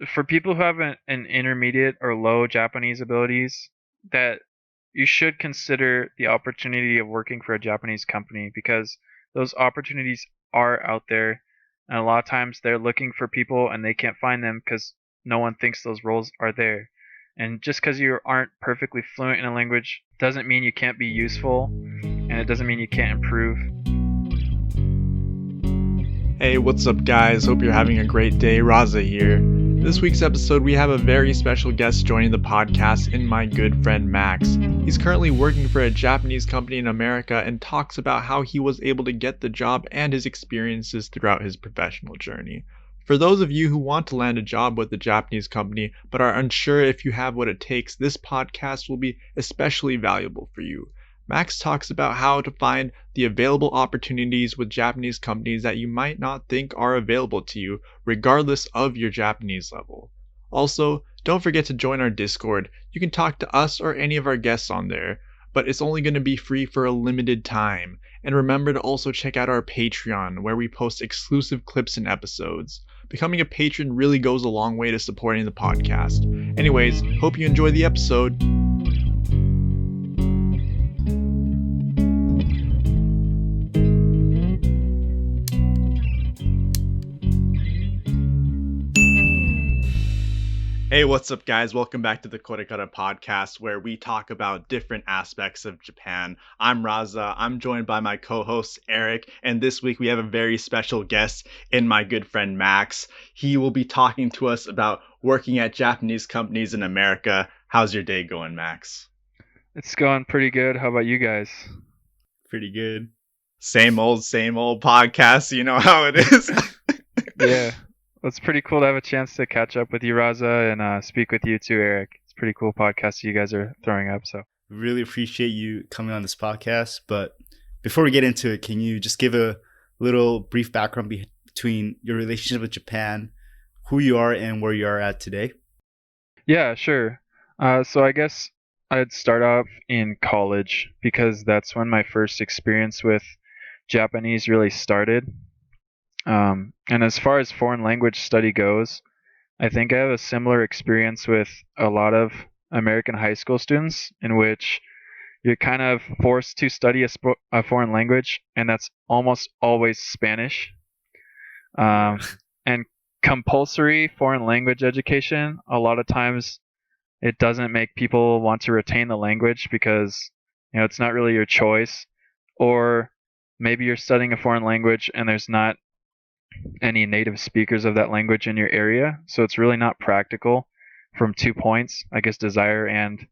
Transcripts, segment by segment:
for people who have an intermediate or low Japanese abilities, that you should consider the opportunity of working for a Japanese company because those opportunities are out there. And a lot of times they're looking for people and they can't find them because no one thinks those roles are there. And just because you aren't perfectly fluent in a language doesn't mean you can't be useful, and it doesn't mean you can't improve. Hey, what's up guys? Hope you're having a great day. Raza here. This week's episode, we have a very special guest joining the podcast in my good friend Max. He's currently working for a Japanese company in America and talks about how he was able to get the job and his experiences throughout his professional journey. For those of you who want to land a job with a Japanese company but are unsure if you have what it takes, this podcast will be especially valuable for you. Max talks about how to find the available opportunities with Japanese companies that you might not think are available to you, regardless of your Japanese level. Also, don't forget to join our Discord. You can talk to us or any of our guests on there, but it's only going to be free for a limited time. And remember to also check out our Patreon, where we post exclusive clips and episodes. Becoming a patron really goes a long way to supporting the podcast. Anyways, hope you enjoy the episode. Hey, what's up guys? Welcome back to the KoreKara Podcast, where we talk about different aspects of Japan. I'm Raza, I'm joined by my co-host Eric, and this week we have a very special guest in my good friend Max. He will be talking to us about working at Japanese companies in America. How's your day going, Max? It's going pretty good. How about you guys? Pretty good. Same old podcast, you know how it is. Yeah. Well, it's pretty cool to have a chance to catch up with you, Raza, and speak with you too, Eric. It's a pretty cool podcast you guys are throwing up. So really appreciate you coming on this podcast. But before we get into it, can you just give a little brief background between your relationship with Japan, who you are, and where you are at today? Yeah, sure. So I guess I'd start off in college because that's when my first experience with Japanese really started. And as far as foreign language study goes, I think I have a similar experience with a lot of American high school students in which you're kind of forced to study a foreign language, and that's almost always Spanish. And compulsory foreign language education, a lot of times it doesn't make people want to retain the language because, it's not really your choice. Or maybe you're studying a foreign language and there's not any native speakers of that language in your area, so it's really not practical from 2 points, I guess, desire and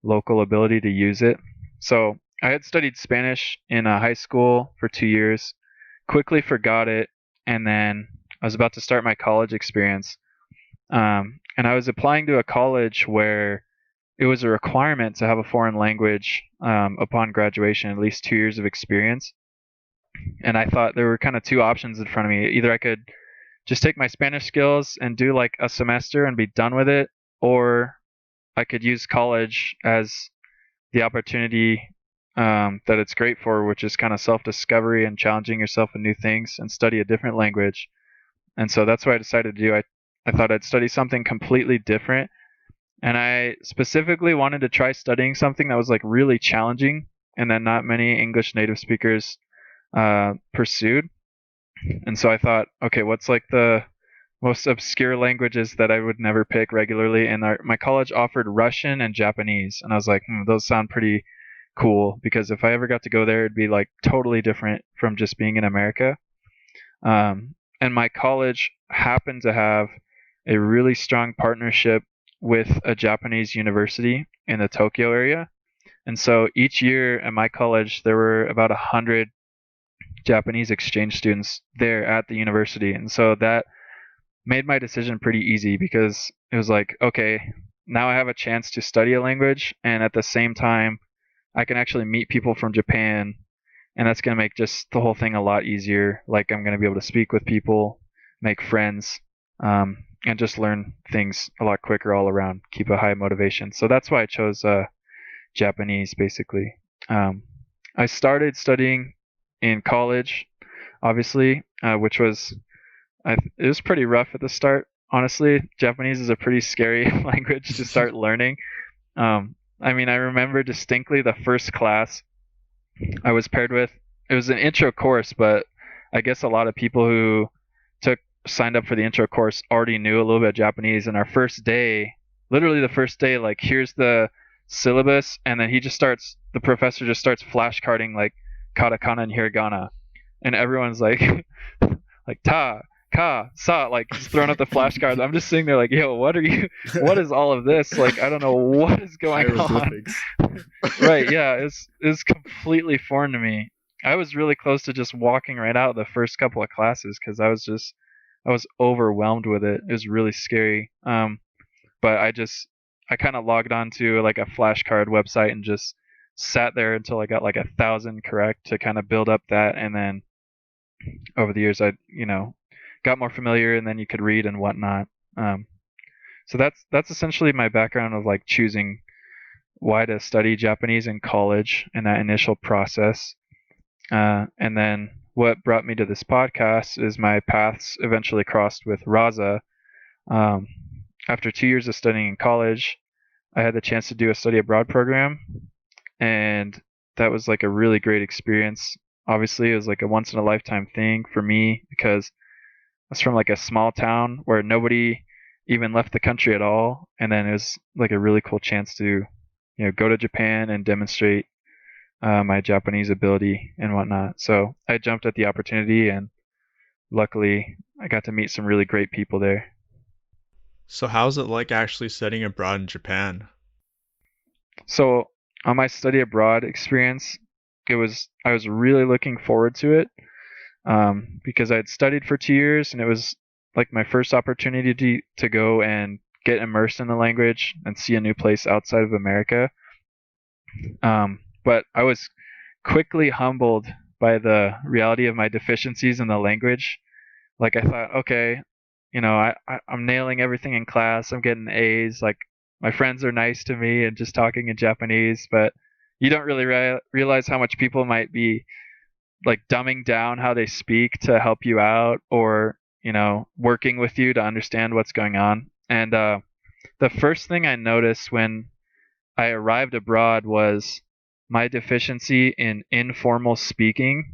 local ability to use it. So I had studied Spanish in high school for 2 years, quickly forgot it, and then I was about to start my college experience. And I was applying to a college where it was a requirement to have a foreign language upon graduation, at least 2 years of experience. And I thought there were kind of two options in front of me. Either I could just take my Spanish skills and do like a semester and be done with it, or I could use college as the opportunity that it's great for, which is kind of self-discovery and challenging yourself in new things and study a different language. And so that's what I decided to do. I thought I'd study something completely different. And I specifically wanted to try studying something that was like really challenging and that not many English native speakers pursued. And so I thought, okay, what's like the most obscure languages that I would never pick regularly? And my college offered Russian and Japanese, and I was like, those sound pretty cool, because if I ever got to go there, it'd be like totally different from just being in America. And my college happened to have a really strong partnership with a Japanese university in the Tokyo area. And so each year at my college, there were about 100 Japanese exchange students there at the university. And so that made my decision pretty easy, because it was like, okay, now I have a chance to study a language, and at the same time, I can actually meet people from Japan, and that's going to make just the whole thing a lot easier. Like, I'm going to be able to speak with people, make friends, and just learn things a lot quicker all around, keep a high motivation. So that's why I chose Japanese, basically. I started studying in college, obviously, which was it was pretty rough at the start, honestly, Japanese is a pretty scary language to start learning. I mean, I remember distinctly the first class I was paired with. It was an intro course, but I guess a lot of people who took signed up for the intro course already knew a little bit of Japanese. And our first day, literally the first day, like here's the syllabus, and then the professor just starts flashcarding like katakana and hiragana, and everyone's like, like ta, ka, sa, like just throwing up the flashcards. I'm just sitting there like, yo, what what is all of this? Like, I don't know what is going on. Right, yeah, it's completely foreign to me. I was really close to just walking right out the first couple of classes because I was overwhelmed with it. It was really scary. But I kind of logged on to like a flashcard website and just sat there until I got like 1,000 correct to kind of build up that, and then over the years I got more familiar, and then you could read and whatnot. So that's essentially my background of like choosing why to study Japanese in college and that initial process. And then what brought me to this podcast is my paths eventually crossed with Raza. After 2 years of studying in college, I had the chance to do a study abroad program, and that was like a really great experience. Obviously, it was like a once in a lifetime thing for me because I was from like a small town where nobody even left the country at all, and then it was like a really cool chance to go to Japan and demonstrate my Japanese ability and whatnot. So I jumped at the opportunity, and luckily I got to meet some really great people there. So how's it like actually studying abroad in Japan? So on my study abroad experience, I was really looking forward to it because I had studied for 2 years, and it was like my first opportunity to go and get immersed in the language and see a new place outside of America. But I was quickly humbled by the reality of my deficiencies in the language. Like I thought, okay, I'm nailing everything in class. I'm getting A's. Like my friends are nice to me and just talking in Japanese, but you don't really realize how much people might be like dumbing down how they speak to help you out, or working with you to understand what's going on. And the first thing I noticed when I arrived abroad was my deficiency in informal speaking,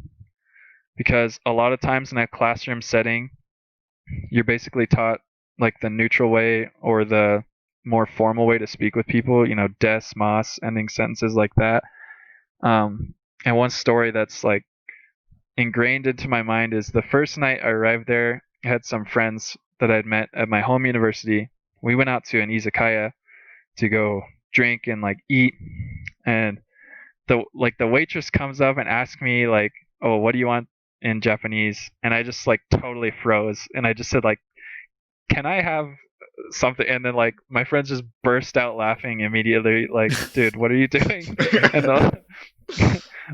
because a lot of times in a classroom setting, you're basically taught like the neutral way or the more formal way to speak with people, des, mas, ending sentences like that. And one story that's like ingrained into my mind is the first night I arrived there, I had some friends that I'd met at my home university. We went out to an izakaya to go drink and like eat, and the waitress comes up and asks me like, oh, what do you want in Japanese? And I just like totally froze, and I just said like, can I have something? And then like my friends just burst out laughing immediately, like, dude, what are you doing? And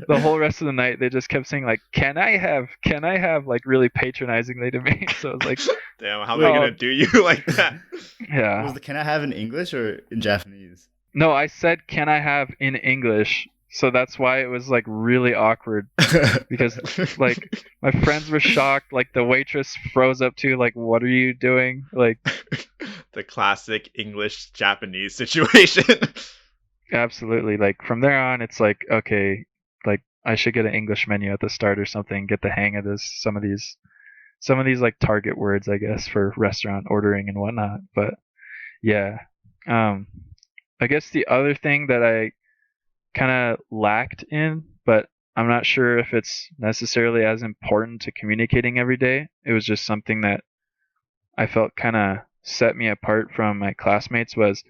the whole rest of the night they just kept saying like, can I have, like really patronizingly to me. So I was like, damn, how am I gonna do you like that? Yeah. Was the can I have in English or in Japanese? No, I said can I have in English. So that's why it was like really awkward, because like my friends were shocked. Like the waitress froze up too. Like, what are you doing? Like the classic English Japanese situation. Absolutely. Like from there on, it's like, okay, like I should get an English menu at the start or something. Get the hang of this. Some of these like target words, I guess, for restaurant ordering and whatnot. But yeah, I guess the other thing that I kind of lacked in, but I'm not sure if it's necessarily as important to communicating every day. It was just something that I felt kind of set me apart from my classmates, was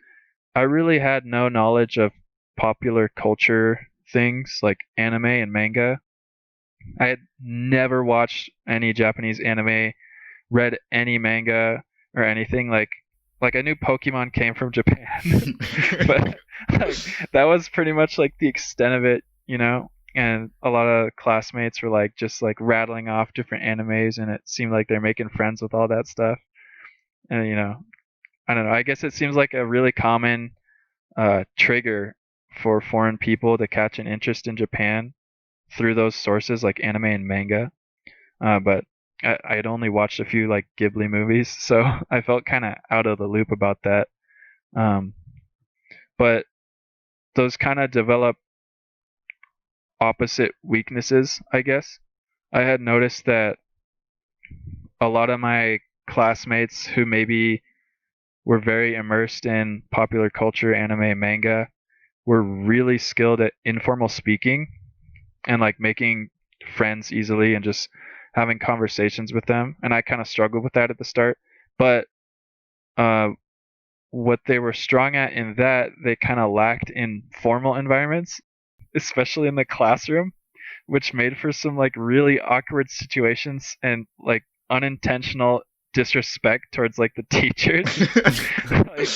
I really had no knowledge of popular culture things like anime and manga. I had never watched any Japanese anime, read any manga or anything. Like I knew Pokemon came from Japan, but like, that was pretty much like the extent of it, And a lot of classmates were like just like rattling off different animes, and it seemed like they're making friends with all that stuff. And I don't know. I guess it seems like a really common trigger for foreign people to catch an interest in Japan through those sources like anime and manga. But I had only watched a few like Ghibli movies, so I felt kind of out of the loop about that. Um, but those kind of develop opposite weaknesses, I guess. I had noticed that a lot of my classmates who maybe were very immersed in popular culture, anime, manga, were really skilled at informal speaking and like making friends easily and just having conversations with them. And I kind of struggled with that at the start. But uh, what they were strong at in that, they kind of lacked in formal environments, especially in the classroom, which made for some like really awkward situations and like unintentional disrespect towards like the teachers. Like,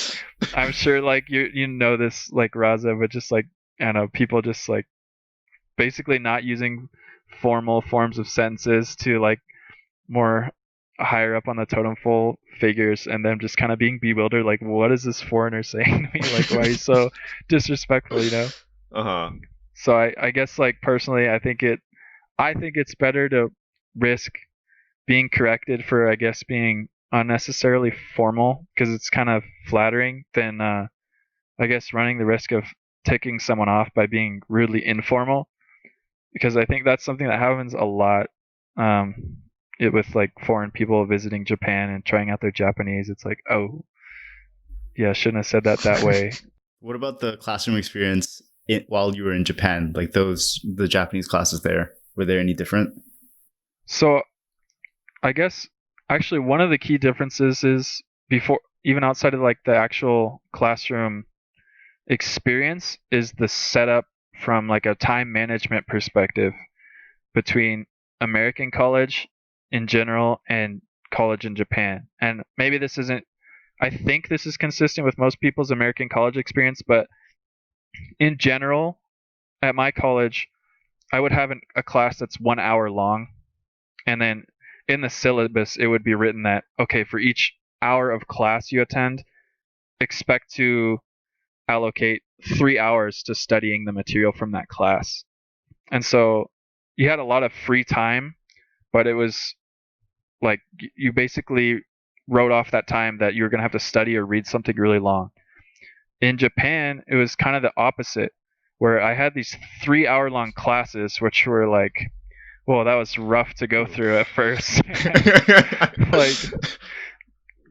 I'm sure like you know this like Raza, but just like I don't know, people just like basically not using formal forms of sentences to like more higher up on the totem pole figures, and them just kind of being bewildered, like what is this foreigner saying to me? Like why are you so disrespectful, you know? Uh-huh. So I guess like personally, I think it's better to risk being corrected for I guess being unnecessarily formal because it's kind of flattering than I guess running the risk of ticking someone off by being rudely informal, because I think that's something that happens a lot. With like foreign people visiting Japan and trying out their Japanese, it's like, oh, yeah, shouldn't have said that way. What about the classroom experience while you were in Japan? Like the Japanese classes there, were they any different? So I guess actually one of the key differences is before even outside of like the actual classroom experience is the setup from like a time management perspective between American college in general and college in Japan. And maybe this isn't, I think this is consistent with most people's American college experience, but in general, at my college, I would have a class that's 1 hour long. And then in the syllabus, it would be written that, okay, for each hour of class you attend, expect to allocate 3 hours to studying the material from that class. And so you had a lot of free time, but it was like you basically wrote off that time that you were going to have to study or read something really long. In Japan, it was kind of the opposite, where I had these 3 hour long classes, which were like, well, that was rough to go through at first.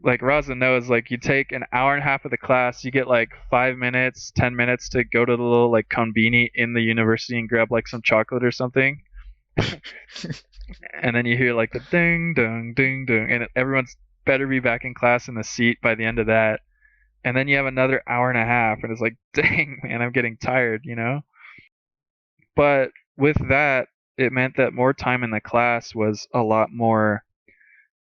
like Raza knows, like you take an hour and a half of the class, you get like 5 minutes, 10 minutes to go to the little like konbini in the university and grab like some chocolate or something. And then you hear like the ding ding ding ding, and everyone's better be back in class in the seat by the end of that. And then you have another hour and a half, and it's like, dang, man, I'm getting tired, you know? But with that, it meant that more time in the class was a lot more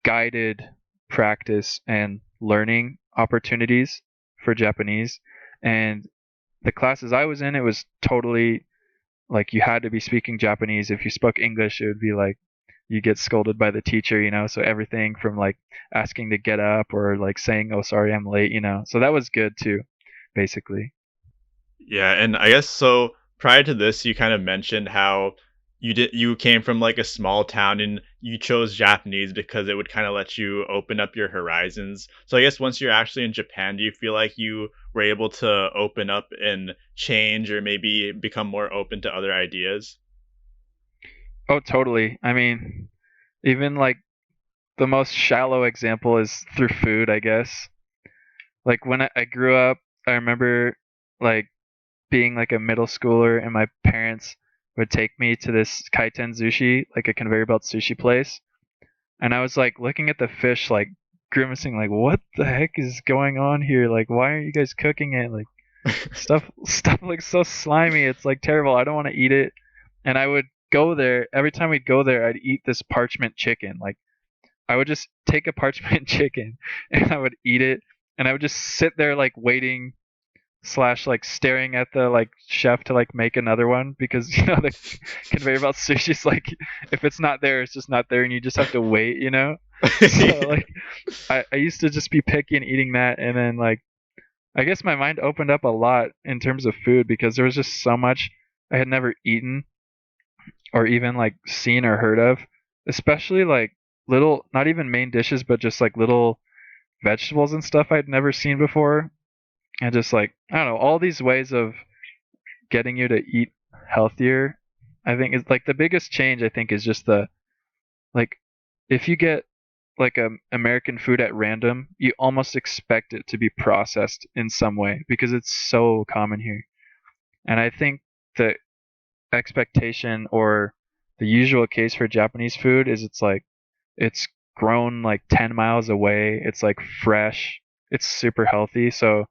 guided practice and learning opportunities for Japanese. And the classes I was in, it was totally like you had to be speaking Japanese. If you spoke English, it would be like you get scolded by the teacher, you know? So everything from like asking to get up or like saying, oh, sorry, I'm late, you know? So that was good too, basically. Yeah, and I guess so prior to this, you kind of mentioned how you came from like a small town and you chose Japanese because it would kind of let you open up your horizons. So I guess once you're actually in Japan, do you feel like you were able to open up and change or maybe become more open to other ideas? Oh, totally. I mean, even like the most shallow example is through food, I guess. Like when I grew up, I remember like being like a middle schooler and my parents would take me to this kaiten sushi, like a conveyor belt sushi place. And I was like looking at the fish, like grimacing, like, what the heck is going on here? Like, why aren't you guys cooking it? Like, stuff looks so slimy. It's like terrible. I don't want to eat it. And I would go there. Every time we'd go there, I'd eat this parchment chicken. Like, I would just take a parchment chicken and I would eat it. And I would just sit there, like, waiting / like staring at the like chef to like make another one, because you know the conveyor belt sushi's like if it's not there, it's just not there, and you just have to wait, you know. So like I used to just be picky and eating that, and then like I guess my mind opened up a lot in terms of food because there was just so much I had never eaten or even like seen or heard of, especially like little, not even main dishes, but just like little vegetables and stuff I'd never seen before. And just like, I don't know, all these ways of getting you to eat healthier. I think is like the biggest change, I think, is just the, like, if you get like American food at random, you almost expect it to be processed in some way because it's so common here. And I think the expectation or the usual case for Japanese food is it's like it's grown like 10 miles away. It's like fresh. It's super healthy. So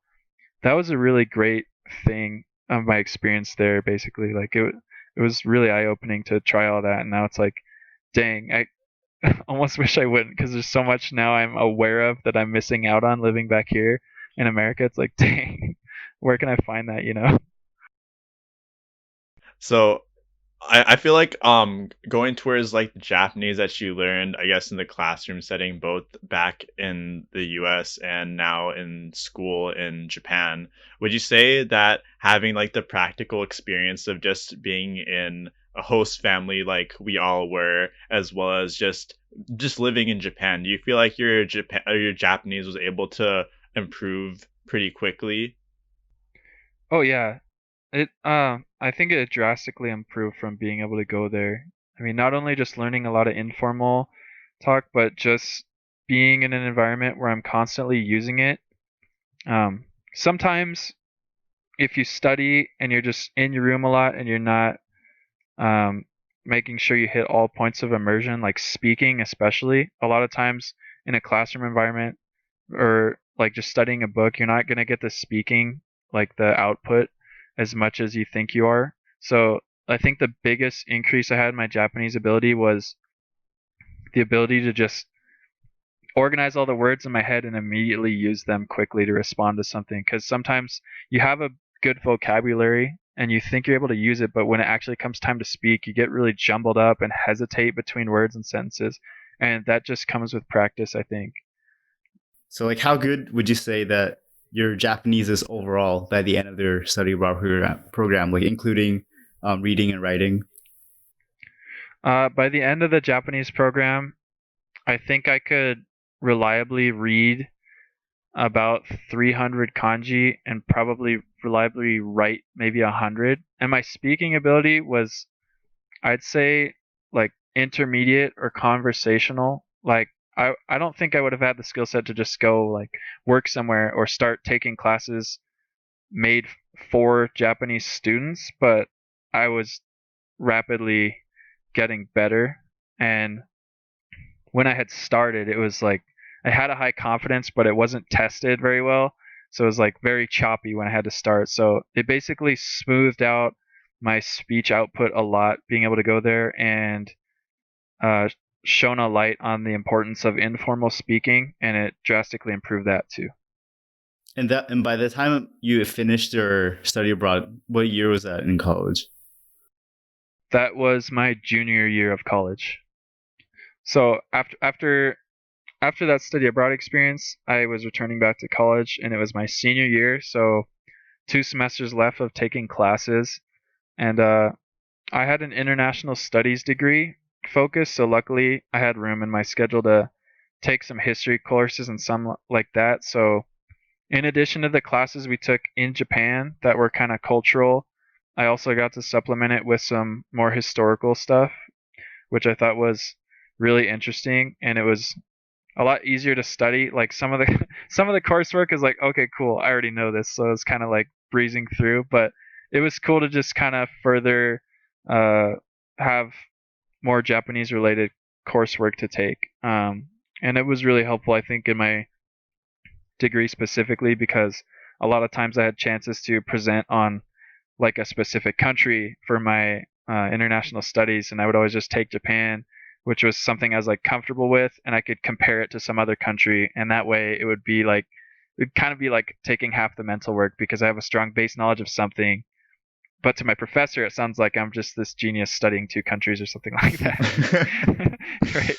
that was a really great thing of my experience there basically. Like it was really eye-opening to try all that, and now it's like, dang, I almost wish I wouldn't because there's so much now I'm aware of that I'm missing out on living back here in America. It's like, dang, where can I find that, you know? So I feel like going towards like the Japanese that you learned, I guess in the classroom setting, both back in the US and now in school in Japan, would you say that having like the practical experience of just being in a host family like we all were, as well as just living in Japan, do you feel like your Japanese was able to improve pretty quickly? Oh yeah, it I think it drastically improved from being able to go there. I mean, not only just learning a lot of informal talk, but just being in an environment where I'm constantly using it. Sometimes if you study and you're just in your room a lot and you're not um, making sure you hit all points of immersion, like speaking, especially, a lot of times in a classroom environment or like just studying a book, you're not going to get the speaking, like the output, as much as you think you are. So I think the biggest increase I had in my Japanese ability was the ability to just organize all the words in my head and immediately use them quickly to respond to something. Because sometimes you have a good vocabulary and you think you're able to use it, but when it actually comes time to speak, you get really jumbled up and hesitate between words and sentences. And that just comes with practice, I think. So, like, how good would you say that your Japanese is overall by the end of their study abroad program, like including reading and writing? By the end of the Japanese program, I think I could reliably read about 300 kanji and probably reliably write maybe 100. And my speaking ability was, I'd say, like intermediate or conversational. Like I don't think I would have had the skill set to just go like work somewhere or start taking classes made for Japanese students, but I was rapidly getting better. And when I had started, it was like I had a high confidence, but it wasn't tested very well. So it was like very choppy when I had to start. So it basically smoothed out my speech output a lot, being able to go there and uh, shone a light on the importance of informal speaking, and it drastically improved that too. And by the time you finished your study abroad, what year was that in college? That was my junior year of college. So after that study abroad experience, I was returning back to college, and it was my senior year. So 2 semesters left of taking classes, and I had an international studies degree focus. So luckily, I had room in my schedule to take some history courses and some like that. So in addition to the classes we took in Japan that were kind of cultural, I also got to supplement it with some more historical stuff, which I thought was really interesting, and it was a lot easier to study. Like some of the some of the coursework is like, okay, cool, I already know this, so it's kind of like breezing through. But it was cool to just kind of further uh, have more Japanese related coursework to take, and it was really helpful, I think, in my degree specifically because a lot of times I had chances to present on like a specific country for my international studies, and I would always just take Japan, which was something I was like comfortable with, and I could compare it to some other country, and that way it would be like it'd kind of be like taking half the mental work because I have a strong base knowledge of something, but to my professor it sounds like I'm just this genius studying 2 countries or something like that. Right?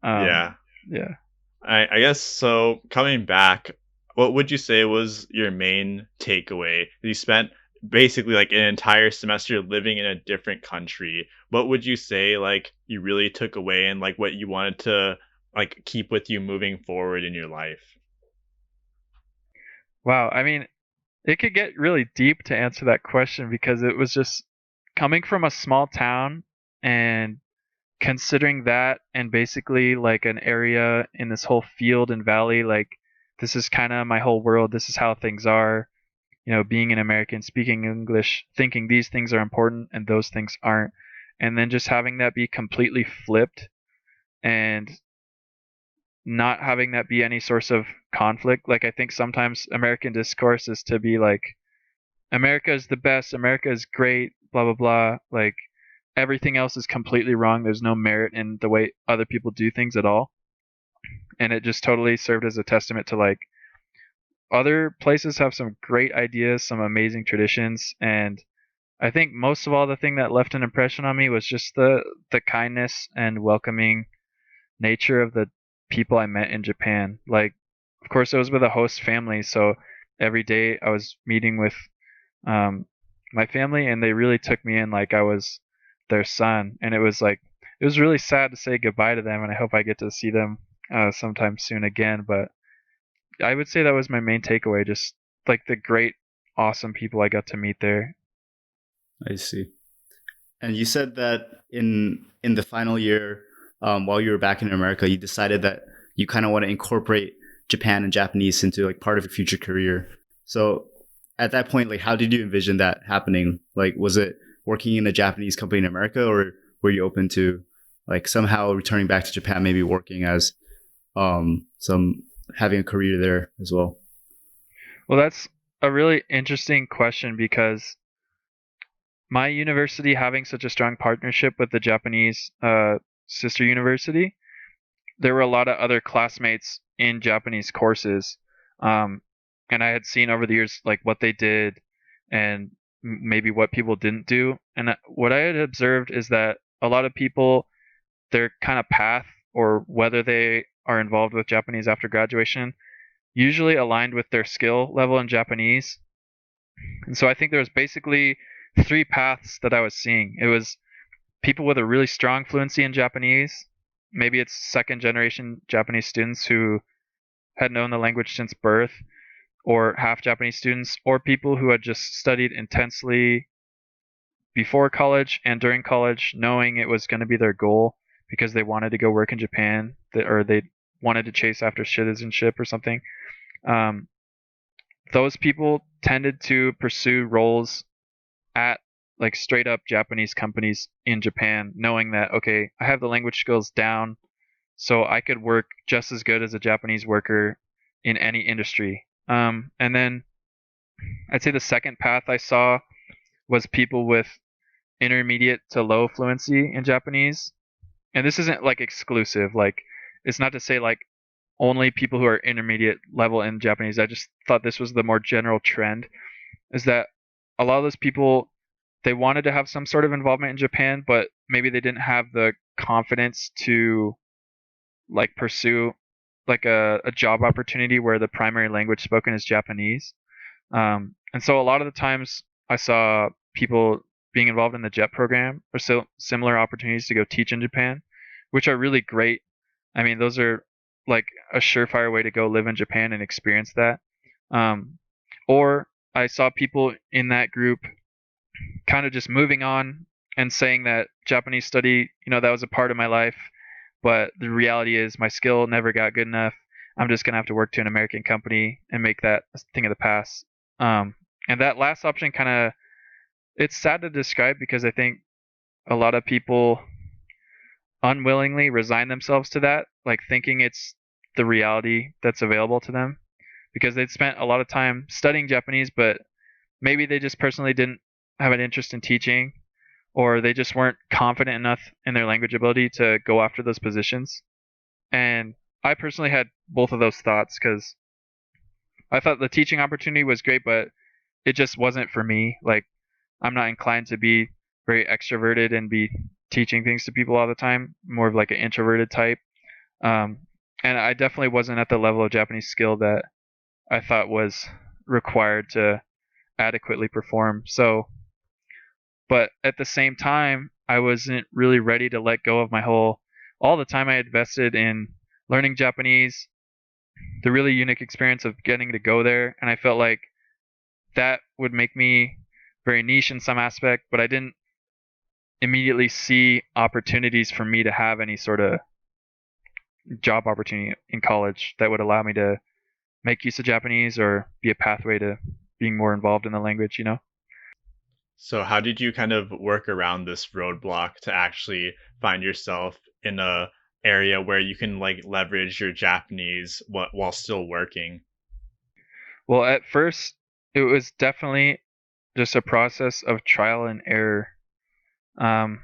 Yeah. Yeah. I guess so. Coming back, what would you say was your main takeaway? You spent basically like an entire semester living in a different country. What would you say like you really took away and like what you wanted to like keep with you moving forward in your life? Wow, I mean, it could get really deep to answer that question because it was just coming from a small town and considering that and basically like an area in this whole field and valley, like this is kind of my whole world. This is how things are. Being an American, speaking English, thinking these things are important and those things aren't. And then just having that be completely flipped and not having that be any source of conflict. Like, I think sometimes American discourse is to be like, America is the best, America is great, blah, blah, blah. Like, everything else is completely wrong. There's no merit in the way other people do things at all. And it just totally served as a testament to like, other places have some great ideas, some amazing traditions, and I think most of all the thing that left an impression on me was just the kindness and welcoming nature of the people I met in Japan. Like, of course, I was with a host family, so every day I was meeting with my family, and they really took me in like I was their son, and it was really sad to say goodbye to them, and I hope I get to see them sometime soon again. But I would say that was my main takeaway, just like the great, awesome people I got to meet there. I see. And you said that in the final year, while you were back in America, you decided that you kind of want to incorporate Japan and Japanese into like part of your future career. So at that point, like, how did you envision that happening? Like, was it working in a Japanese company in America, or were you open to like somehow returning back to Japan, maybe working as some having a career there as well? Well, that's a really interesting question because my university having such a strong partnership with the Japanese sister university, there were a lot of other classmates in Japanese courses, and I had seen over the years like what they did and maybe what people didn't do. And what I had observed is that a lot of people, their kind of path or whether they are involved with Japanese after graduation, usually aligned with their skill level in Japanese. And so I think there was basically three paths that I was seeing. It was people with a really strong fluency in Japanese. Maybe it's second generation Japanese students who had known the language since birth, or half Japanese students, or people who had just studied intensely before college and during college, knowing it was going to be their goal because they wanted to go work in Japan, or they wanted to chase after citizenship or something. Those people tended to pursue roles at like straight up Japanese companies in Japan, knowing that, okay, I have the language skills down, so I could work just as good as a Japanese worker in any industry. And then I'd say the second path I saw was people with intermediate to low fluency in Japanese. And this isn't like exclusive, like it's not to say like only people who are intermediate level in Japanese. I just thought this was the more general trend, is that a lot of those people, they wanted to have some sort of involvement in Japan, but maybe they didn't have the confidence to like pursue like a job opportunity where the primary language spoken is Japanese. And so a lot of the times I saw people being involved in the JET program or so similar opportunities to go teach in Japan, which are really great. I mean, those are like a surefire way to go live in Japan and experience that. Or I saw people in that group kind of just moving on and saying that Japanese study, that was a part of my life, but the reality is my skill never got good enough. I'm just going to have to work to an American company and make that a thing of the past. And that last option it's sad to describe because I think a lot of people unwillingly resign themselves to that, like thinking it's the reality that's available to them because they'd spent a lot of time studying Japanese, but maybe they just personally didn't have an interest in teaching, or they just weren't confident enough in their language ability to go after those positions. And I personally had both of those thoughts because I thought the teaching opportunity was great, but it just wasn't for me. Like, I'm not inclined to be very extroverted and be teaching things to people all the time, more of like an introverted type. And I definitely wasn't at the level of Japanese skill that I thought was required to adequately perform. So, but at the same time, I wasn't really ready to let go of all the time I invested in learning Japanese, the really unique experience of getting to go there, and I felt like that would make me very niche in some aspect, but I didn't immediately see opportunities for me to have any sort of job opportunity in college that would allow me to make use of Japanese or be a pathway to being more involved in the language, you know? So how did you kind of work around this roadblock to actually find yourself in a area where you can like leverage your Japanese while still working? Well, at first, it was definitely just a process of trial and error. Um,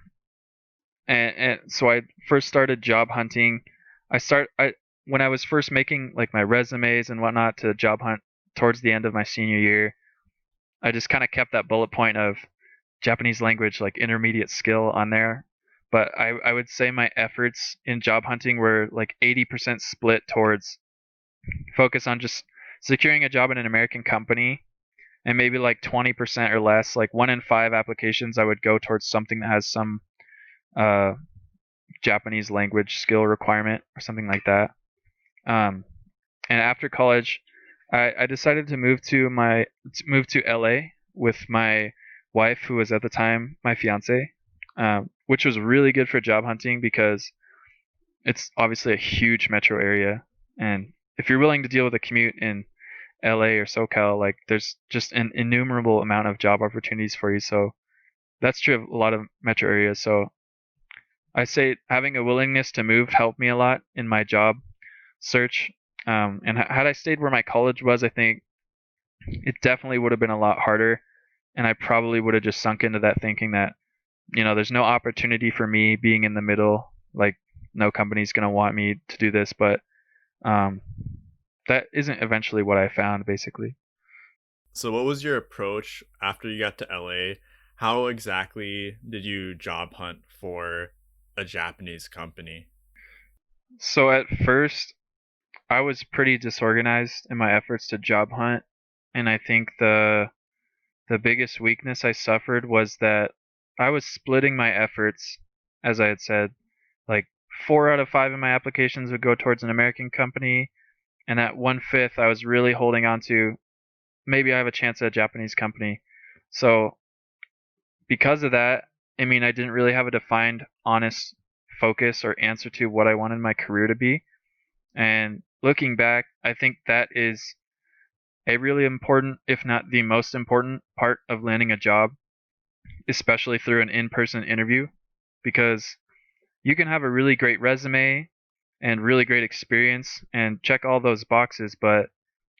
and so I first started job hunting. I when I was first making like my resumes and whatnot to job hunt towards the end of my senior year, I just kind of kept that bullet point of Japanese language like intermediate skill on there. But I would say my efforts in job hunting were like 80% split towards focus on just securing a job in an American company, and maybe like 20% or less, like 1 in 5 applications, I would go towards something that has some uh, Japanese language skill requirement or something like that. Um, and after college, I decided to move to LA with my wife, who was at the time my fiance, which was really good for job hunting because it's obviously a huge metro area, and if you're willing to deal with a commute in LA or SoCal, like there's just an innumerable amount of job opportunities for you. So that's true of a lot of metro areas. So I say having a willingness to move helped me a lot in my job search. And had I stayed where my college was, I think it definitely would have been a lot harder. And I probably would have just sunk into that thinking that, there's no opportunity for me being in the middle. Like, no company's going to want me to do this. But um, that isn't eventually what I found, basically. So what was your approach after you got to LA? How exactly did you job hunt for a Japanese company? So at first, I was pretty disorganized in my efforts to job hunt. And I think the biggest weakness I suffered was that I was splitting my efforts, as I had said, like 4 out of 5 of my applications would go towards an American company, and that 1/5 I was really holding on to. Maybe I have a chance at a Japanese company. So because of that, I mean, I didn't really have a defined, honest focus or answer to what I wanted my career to be. And looking back, I think that is a really important, if not the most important part of landing a job, especially through an in-person interview, because you can have a really great resume and really great experience and check all those boxes, but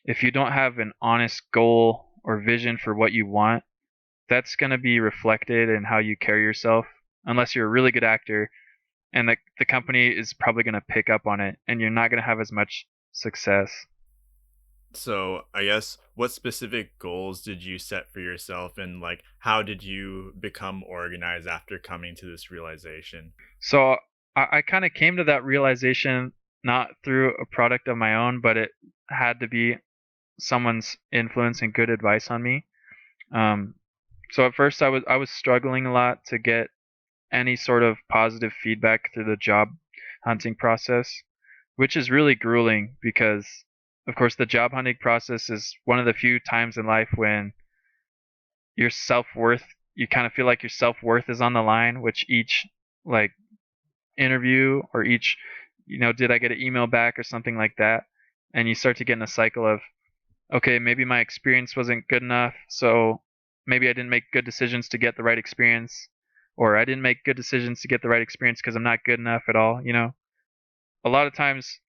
if you don't have an honest goal or vision for what you want, that's going to be reflected in how you carry yourself, unless you're a really good actor, and the company is probably going to pick up on it and you're not going to have as much success. So I guess what specific goals did you set for yourself, and like how did you become organized after coming to this realization? So I kind of came to that realization not through a product of my own, but it had to be someone's influence and good advice on me. Um, so at first I was struggling a lot to get any sort of positive feedback through the job hunting process, which is really grueling because, of course, the job hunting process is one of the few times in life when your self-worth, you kind of feel like your self-worth is on the line, which each like interview or each, did I get an email back or something like that? And you start to get in a cycle of, okay, maybe my experience wasn't good enough, so maybe I didn't make good decisions to get the right experience, or I didn't make good decisions to get the right experience because I'm not good enough at all. A lot of times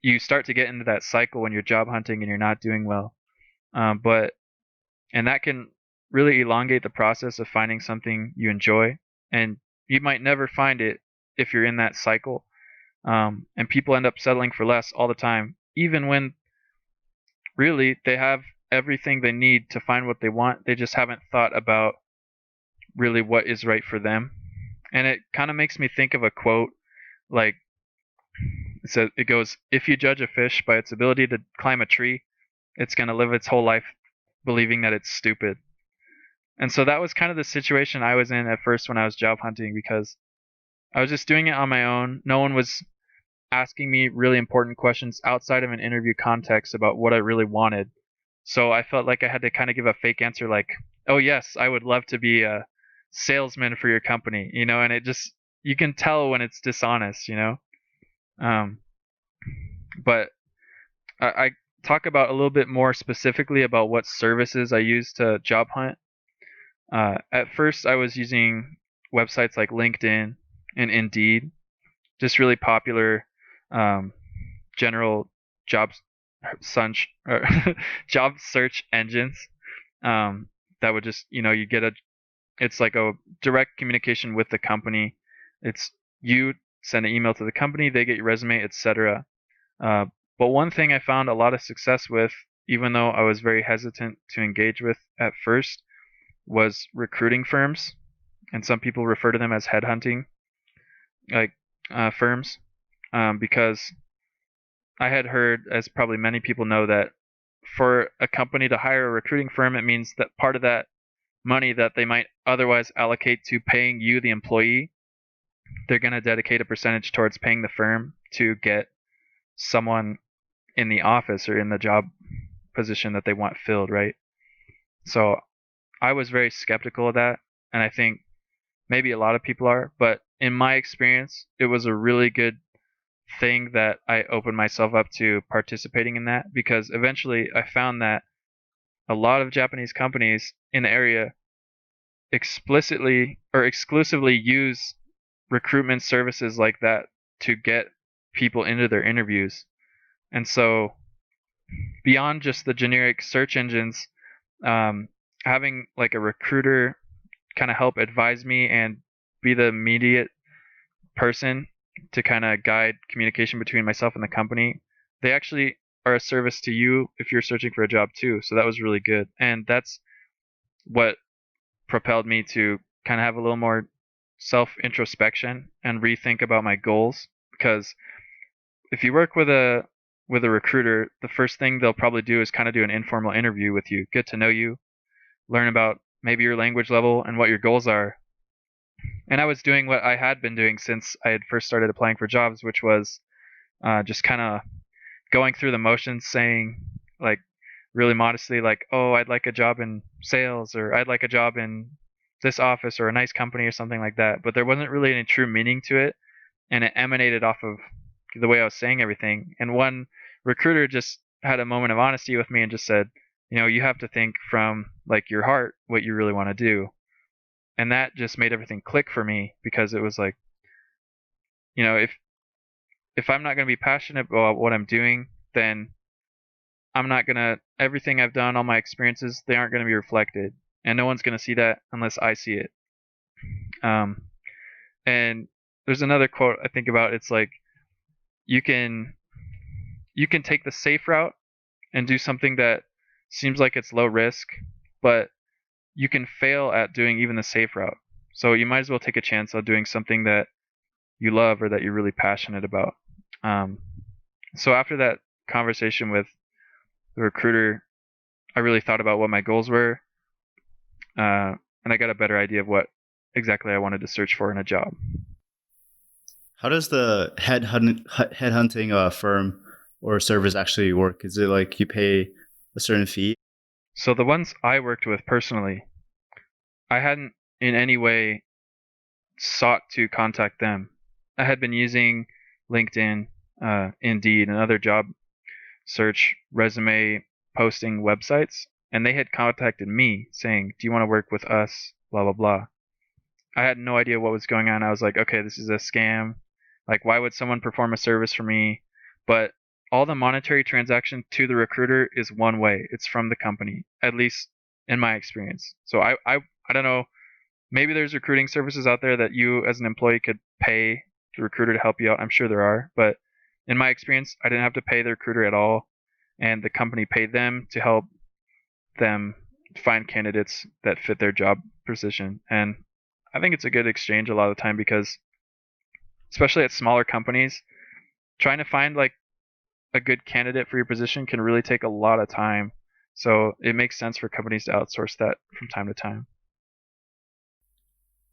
you start to get into that cycle when you're job hunting and you're not doing well. But and that can really elongate the process of finding something you enjoy, and you might never find it if you're in that cycle. And people end up settling for less all the time, even when really they have everything they need to find what they want. They just haven't thought about really what is right for them. And it kind of makes me think of a quote like it goes, if you judge a fish by its ability to climb a tree, it's going to live its whole life believing that it's stupid. And so that was kind of the situation I was in at first when I was job hunting, because I was just doing it on my own. No one was asking me really important questions outside of an interview context about what I really wanted. So I felt like I had to kind of give a fake answer like, "Oh yes, I would love to be a salesman for your company," and it just you can tell when it's dishonest. Um, but I talk about a little bit more specifically about what services I use to job hunt. At first, I was using websites like LinkedIn and Indeed, just really popular general job search or job search engines that would just you get it's like a direct communication with the company. It's you send an email to the company, they get your resume, etc. But one thing I found a lot of success with, even though I was very hesitant to engage with at first, was recruiting firms, and some people refer to them as headhunting like firms, because I had heard, as probably many people know, that for a company to hire a recruiting firm, it means that part of that money that they might otherwise allocate to paying you, the employee, they're going to dedicate a percentage towards paying the firm to get someone in the office or in the job position that they want filled, right? So I was very skeptical of that, and I think maybe a lot of people are, but in my experience, it was a really good thing that I opened myself up to participating in that, because eventually I found that a lot of Japanese companies in the area explicitly or exclusively use recruitment services like that to get people into their interviews. And so beyond just the generic search engines, having like a recruiter kind of help advise me and be the immediate person to kind of guide communication between myself and the company, they actually are a service to you if you're searching for a job too. So that was really good. And that's what propelled me to kind of have a little more self introspection and rethink about my goals. Because if you work with a recruiter, the first thing they'll probably do is kind of do an informal interview with you, get to know you, learn about maybe your language level and what your goals are. And I was doing what I had been doing since I had first started applying for jobs, which was just kind of going through the motions, saying like really modestly, like, "Oh, I'd like a job in sales," or "I'd like a job in this office or a nice company," or something like that. But there wasn't really any true meaning to it, and it emanated off of the way I was saying everything. And one recruiter just had a moment of honesty with me and just said, "You have to think from like your heart what you really want to do." And that just made everything click for me, because it was like, if I'm not going to be passionate about what I'm doing, then I'm not going to, everything I've done, all my experiences, they aren't going to be reflected. And no one's going to see that unless I see it. And there's another quote I think about. It's like, you can take the safe route and do something that seems like it's low risk, but you can fail at doing even the safe route. So you might as well take a chance on doing something that you love or that you're really passionate about. So after that conversation with the recruiter, I really thought about what my goals were, and I got a better idea of what exactly I wanted to search for in a job. How does the headhunting firm or service actually work? Is it like you pay a certain fee? So the ones I worked with personally, I hadn't in any way sought to contact them. I had been using LinkedIn, Indeed, and other job search resume posting websites, and they had contacted me saying, "Do you want to work with us? Blah, blah, blah." I had no idea what was going on. I was like, okay, this is a scam. Like, why would someone perform a service for me? But all the monetary transaction to the recruiter is one way. It's from the company, at least in my experience. So I don't know. Maybe there's recruiting services out there that you as an employee could pay the recruiter to help you out. I'm sure there are. But in my experience, I didn't have to pay the recruiter at all. And the company paid them to help them find candidates that fit their job position. And I think it's a good exchange a lot of the time, because especially at smaller companies, trying to find like a good candidate for your position can really take a lot of time. So it makes sense for companies to outsource that from time to time.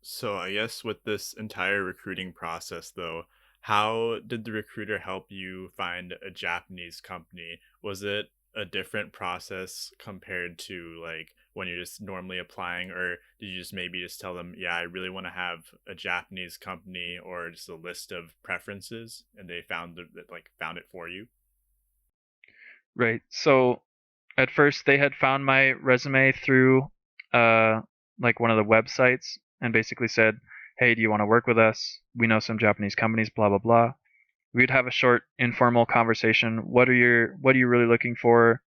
So I guess with this entire recruiting process, though, How did the recruiter help you find a Japanese company? Was it a different process compared to like when you're just normally applying, or did you just maybe just tell them, yeah, I really want to have a Japanese company, or just a list of preferences, and they found it for you? Right. So at first they had found my resume through uh like one of the websites and basically said, "Hey, do you want to work with us? We know some Japanese companies, blah blah blah." We'd have a short informal conversation. What are you really looking for?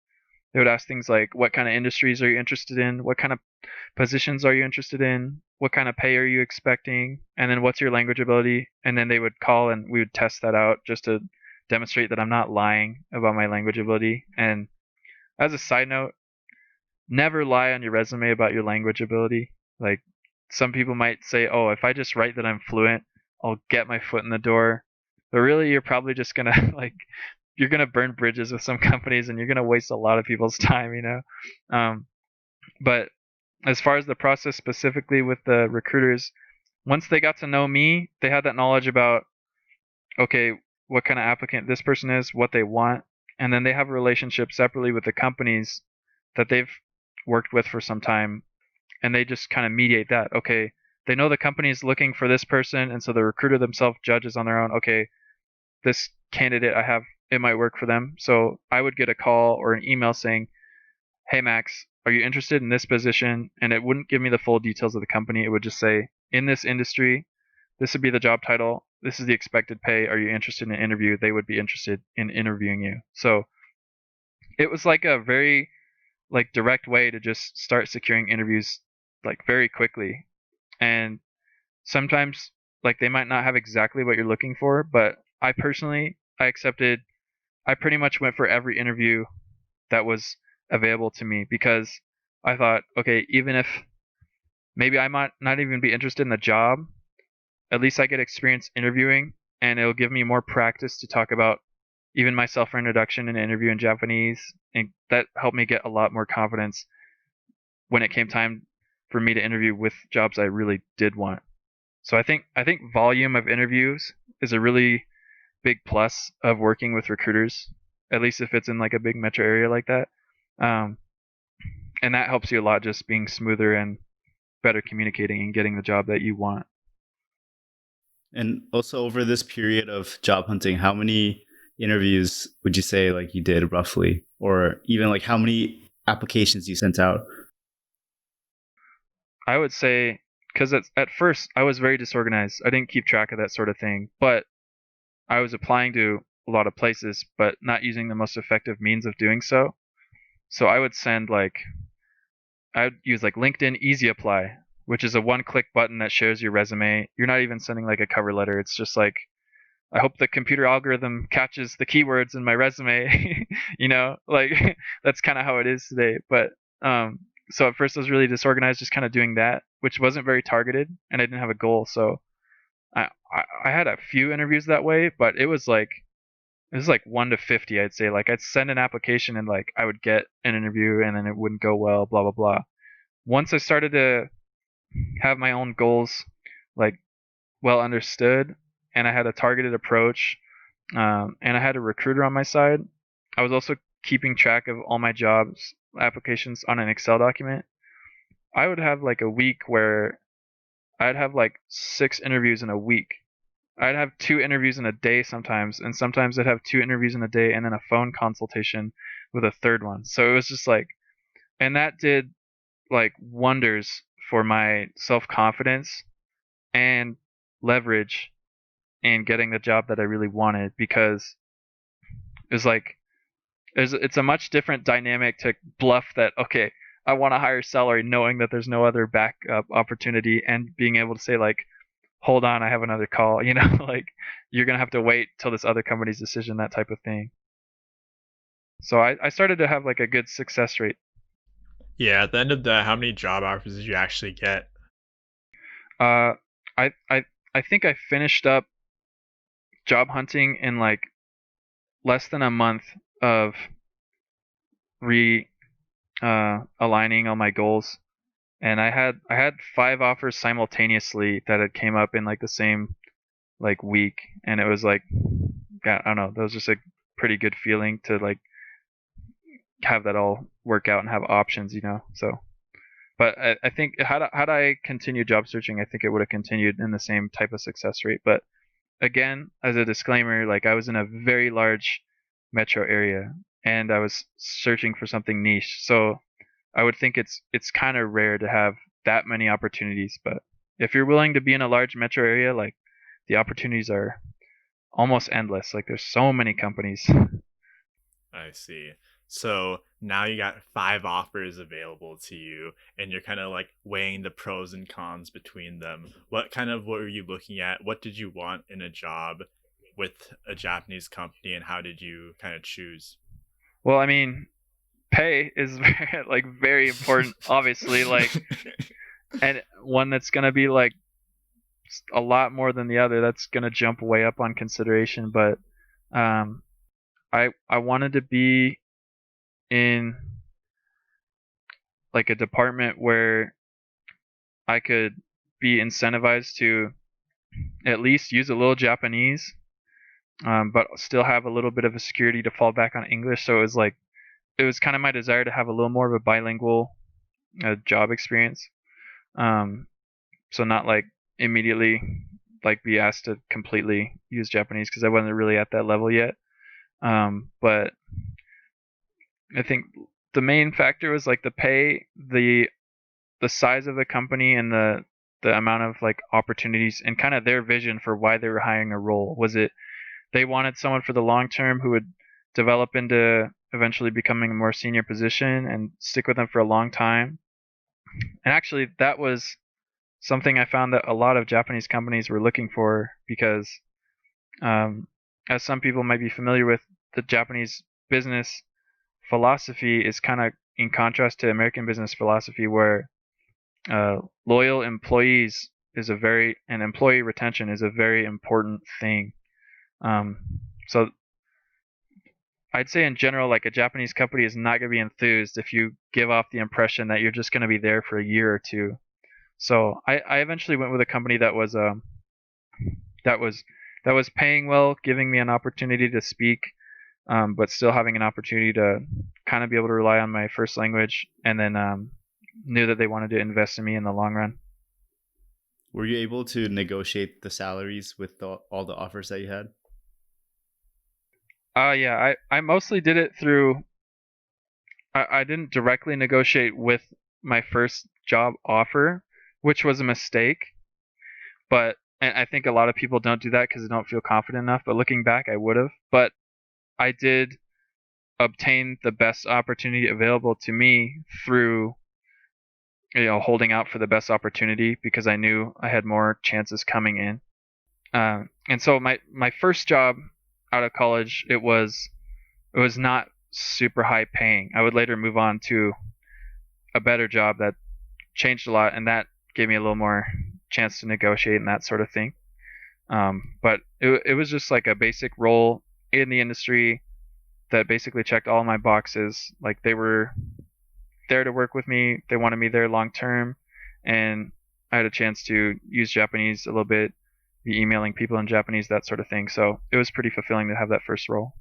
They would ask things like, what kind of industries are you interested in? What kind of positions are you interested in? What kind of pay are you expecting? And then what's your language ability? And then they would call and we would test that out just to demonstrate that I'm not lying about my language ability. And as a side note, never lie on your resume about your language ability. Like some people might say, "Oh, if I just write that I'm fluent, I'll get my foot in the door." But really, you're probably just gonna you're gonna burn bridges with some companies, and you're gonna waste a lot of people's time, you know. But as far as the process specifically with the recruiters, once they got to know me, they had that knowledge about, okay, what kind of applicant this person is, what they want, and then they have a relationship separately with the companies that they've worked with for some time, and they just kind of mediate that. Okay, they know the company is looking for this person, and so the recruiter themselves judges on their own. Okay, this candidate I have, it might work for them. So I would get a call or an email saying, "Hey Max, are you interested in this position?" And it wouldn't give me the full details of the company. It would just say, "In this industry, this would be the job title. This is the expected pay. Are you interested in an interview?" They would be interested in interviewing you. So it was like a very direct way to just start securing interviews very quickly. And sometimes they might not have exactly what you're looking for, but I personally I pretty much went for every interview that was available to me because I thought, okay, even if maybe I might not even be interested in the job, at least I get experience interviewing and it'll give me more practice to talk about even my self introduction in an interview in Japanese. And that helped me get a lot more confidence when it came time for me to interview with jobs I really did want. So I think volume of interviews is a really big plus of working with recruiters, at least if it's in like a big metro area like that. Um, and that helps you a lot, just being smoother and better communicating and getting the job that you want. And also over this period of job hunting, how many interviews would you say like you did roughly, or even like how many applications you sent out? I would say, because at first I was very disorganized. I didn't keep track of that sort of thing, but I was applying to a lot of places, but not using the most effective means of doing so. So I would I'd use like LinkedIn Easy Apply, which is a one-click button that shows your resume. You're not even sending like a cover letter. It's just like, I hope the computer algorithm catches the keywords in my resume. Like that's kind of how it is today. But so at first I was really disorganized, just kind of doing that, which wasn't very targeted, and I didn't have a goal. So I had a few interviews that way, but it was like 1 to 50, I'd say. Like I'd send an application and like I would get an interview and then it wouldn't go well, blah blah blah. Once I started to have my own goals like well understood, and I had a targeted approach, and I had a recruiter on my side, I was also keeping track of all my jobs applications on an Excel document. I would have like a week where I'd have like 6 interviews in a week. I'd have 2 interviews in a day sometimes, and sometimes I'd have 2 interviews in a day and then a phone consultation with a third one. So it was just like, and that did like wonders for my self confidence and leverage in getting the job that I really wanted, because it was like it's a much different dynamic to bluff that, okay, I want a higher salary knowing that there's no other backup opportunity, and being able to say like, hold on, I have another call, like you're gonna have to wait till this other company's decision, that type of thing. So I started to have like a good success rate. Yeah, at the end of that, how many job offers did you actually get? Uh, I I I think I finished up job hunting in like less than a month of re aligning all my goals, and I had 5 offers simultaneously that had came up in like the same like week, and it was like, I don't know, that was just a pretty good feeling to like have that all work out and have options, So, but I think had I continued job searching, I think it would have continued in the same type of success rate. But again, as a disclaimer, like I was in a very large metro area and I was searching for something niche. So I would think it's kind of rare to have that many opportunities. But if you're willing to be in a large metro area, like the opportunities are almost endless. Like there's so many companies. I see. So now you got 5 offers available to you, and you're kind of like weighing the pros and cons between them. What were you looking at? What did you want in a job with a Japanese company, and how did you kind of choose? Well, I mean, pay is very important, obviously, and one that's gonna be like a lot more than the other. That's gonna jump way up on consideration. But I wanted to be in like a department where I could be incentivized to at least use a little Japanese, but still have a little bit of a security to fall back on English. So it was kind of my desire to have a little more of a bilingual job experience. So not like immediately like be asked to completely use Japanese because I wasn't really at that level yet. But I think the main factor was like the pay, the size of the company, and the amount of like opportunities and kind of their vision for why they were hiring a role. Was it they wanted someone for the long term who would develop into eventually becoming a more senior position and stick with them for a long time? And actually, that was something I found that a lot of Japanese companies were looking for because, as some people might be familiar with, the Japanese business philosophy is kind of in contrast to American business philosophy, where loyal employees and employee retention is a very important thing. So I'd say in general, like a Japanese company is not going to be enthused if you give off the impression that you're just going to be there for a year or two. So I eventually went with a company that was paying well, giving me an opportunity to speak, but still having an opportunity to kind of be able to rely on my first language, and then knew that they wanted to invest in me in the long run. Were you able to negotiate the salaries with all the offers that you had? Yeah, I mostly did it through. I didn't directly negotiate with my first job offer, which was a mistake. But and I think a lot of people don't do that because they don't feel confident enough. But looking back, I would have. But I did obtain the best opportunity available to me through holding out for the best opportunity because I knew I had more chances coming in. And so my first job out of college, it was not super high paying. I would later move on to a better job that changed a lot, and that gave me a little more chance to negotiate and that sort of thing. But it was just like a basic role in the industry that basically checked all my boxes. Like they were there to work with me, they wanted me there long term, and I had a chance to use Japanese a little bit, be emailing people in Japanese, that sort of thing. So it was pretty fulfilling to have that first role.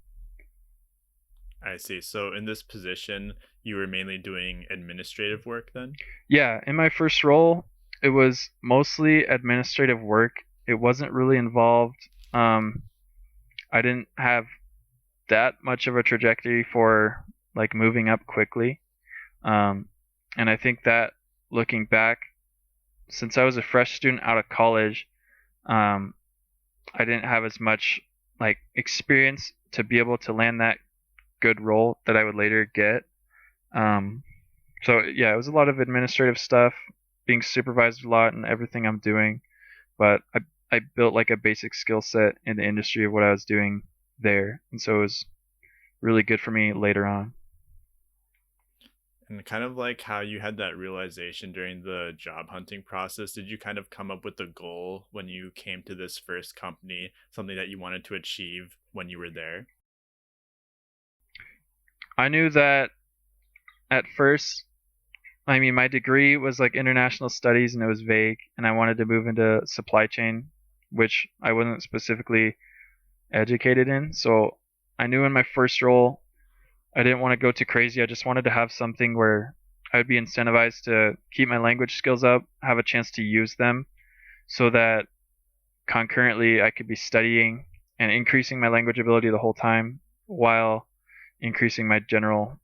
I see. So in this position, you were mainly doing administrative work then? Yeah, in my first role, it was mostly administrative work. It wasn't really involved. I didn't have that much of a trajectory for like moving up quickly. And I think that looking back, since I was a fresh student out of college, I didn't have as much like experience to be able to land that good role that I would later get. So yeah, it was a lot of administrative stuff, being supervised a lot in everything I'm doing, but I built like a basic skill set in the industry of what I was doing there, and so it was really good for me later on. And kind of like how you had that realization during the job hunting process, did you kind of come up with a goal when you came to this first company, something that you wanted to achieve when you were there? I knew that at first, I mean, my degree was like international studies and it was vague, and I wanted to move into supply chain which I wasn't specifically educated in. So I knew in my first role, I didn't want to go too crazy. I just wanted to have something where I would be incentivized to keep my language skills up, have a chance to use them, so that concurrently I could be studying and increasing my language ability the whole time while increasing my general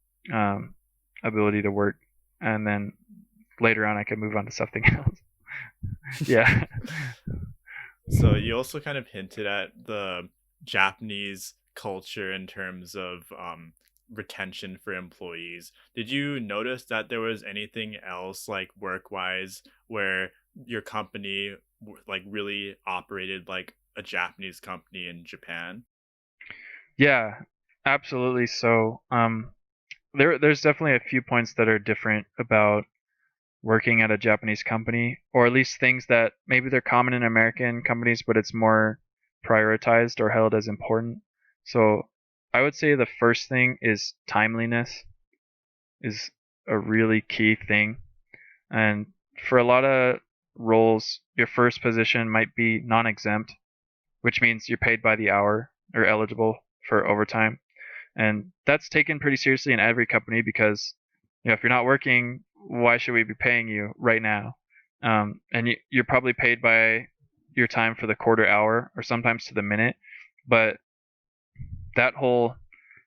ability to work. And then later on I could move on to something else. Yeah. So you also kind of hinted at the Japanese culture in terms of retention for employees. Did you notice that there was anything else like work-wise where your company like really operated like a Japanese company in Japan? Yeah, absolutely. So there's definitely a few points that are different about working at a Japanese company, or at least things that maybe they're common in American companies, but it's more prioritized or held as important. So I would say the first thing is timeliness is a really key thing. And for a lot of roles, your first position might be non-exempt, which means you're paid by the hour or eligible for overtime. And that's taken pretty seriously in every company because, if you're not working, why should we be paying you right now? And you're probably paid by your time for the quarter hour or sometimes to the minute. But that whole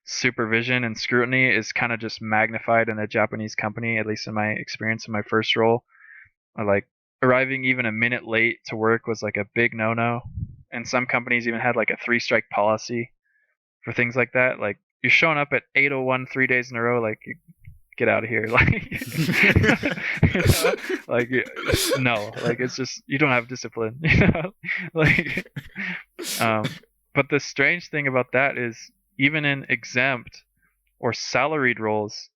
supervision and scrutiny is kind of just magnified in a Japanese company, at least in my experience in my first role. Like arriving even a minute late to work was like a big no-no. And some companies even had like a 3-strike policy for things like that. Like you're showing up at 8:01 3 days in a row, like get out of here. Like, like no, like it's just, you don't have discipline, like, but the strange thing about that is even in exempt or salaried roles,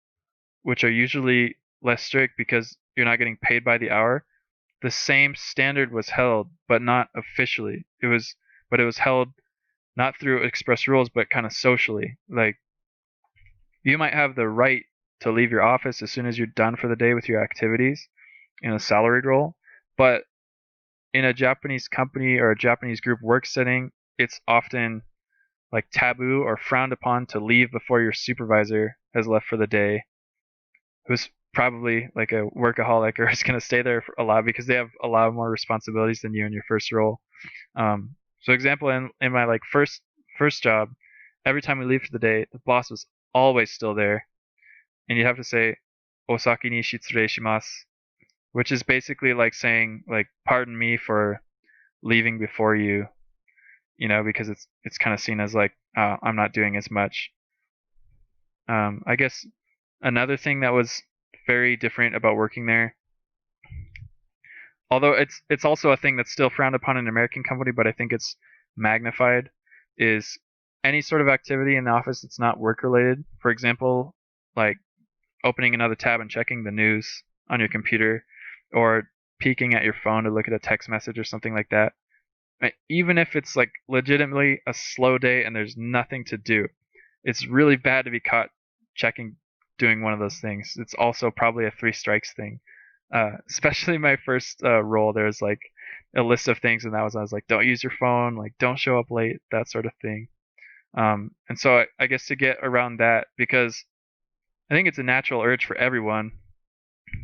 which are usually less strict because you're not getting paid by the hour, the same standard was held, but not officially. It was held not through express rules, but kind of socially. Like you might have the right to leave your office as soon as you're done for the day with your activities in a salaried role, but in a Japanese company or a Japanese group work setting, it's often like taboo or frowned upon to leave before your supervisor has left for the day, who's probably like a workaholic or is going to stay there for a lot because they have a lot more responsibilities than you in your first role. So example, in my like first job, every time we leave for the day, the boss was always still there, and you'd have to say "osaki ni shitsurei shimasu," which is basically like saying like pardon me for leaving before you, because it's kind of seen as like I'm not doing as much. I guess another thing that was very different about working there, although it's also a thing that's still frowned upon in an American company, but I think it's magnified, is any sort of activity in the office that's not work related. For example, like opening another tab and checking the news on your computer, or peeking at your phone to look at a text message or something like that. Even if it's like legitimately a slow day and there's nothing to do, it's really bad to be caught doing one of those things. It's also probably a 3 strikes thing. Especially my first role, there's like a list of things, and I was like, don't use your phone, like don't show up late, that sort of thing. And so I guess to get around that, because I think it's a natural urge for everyone,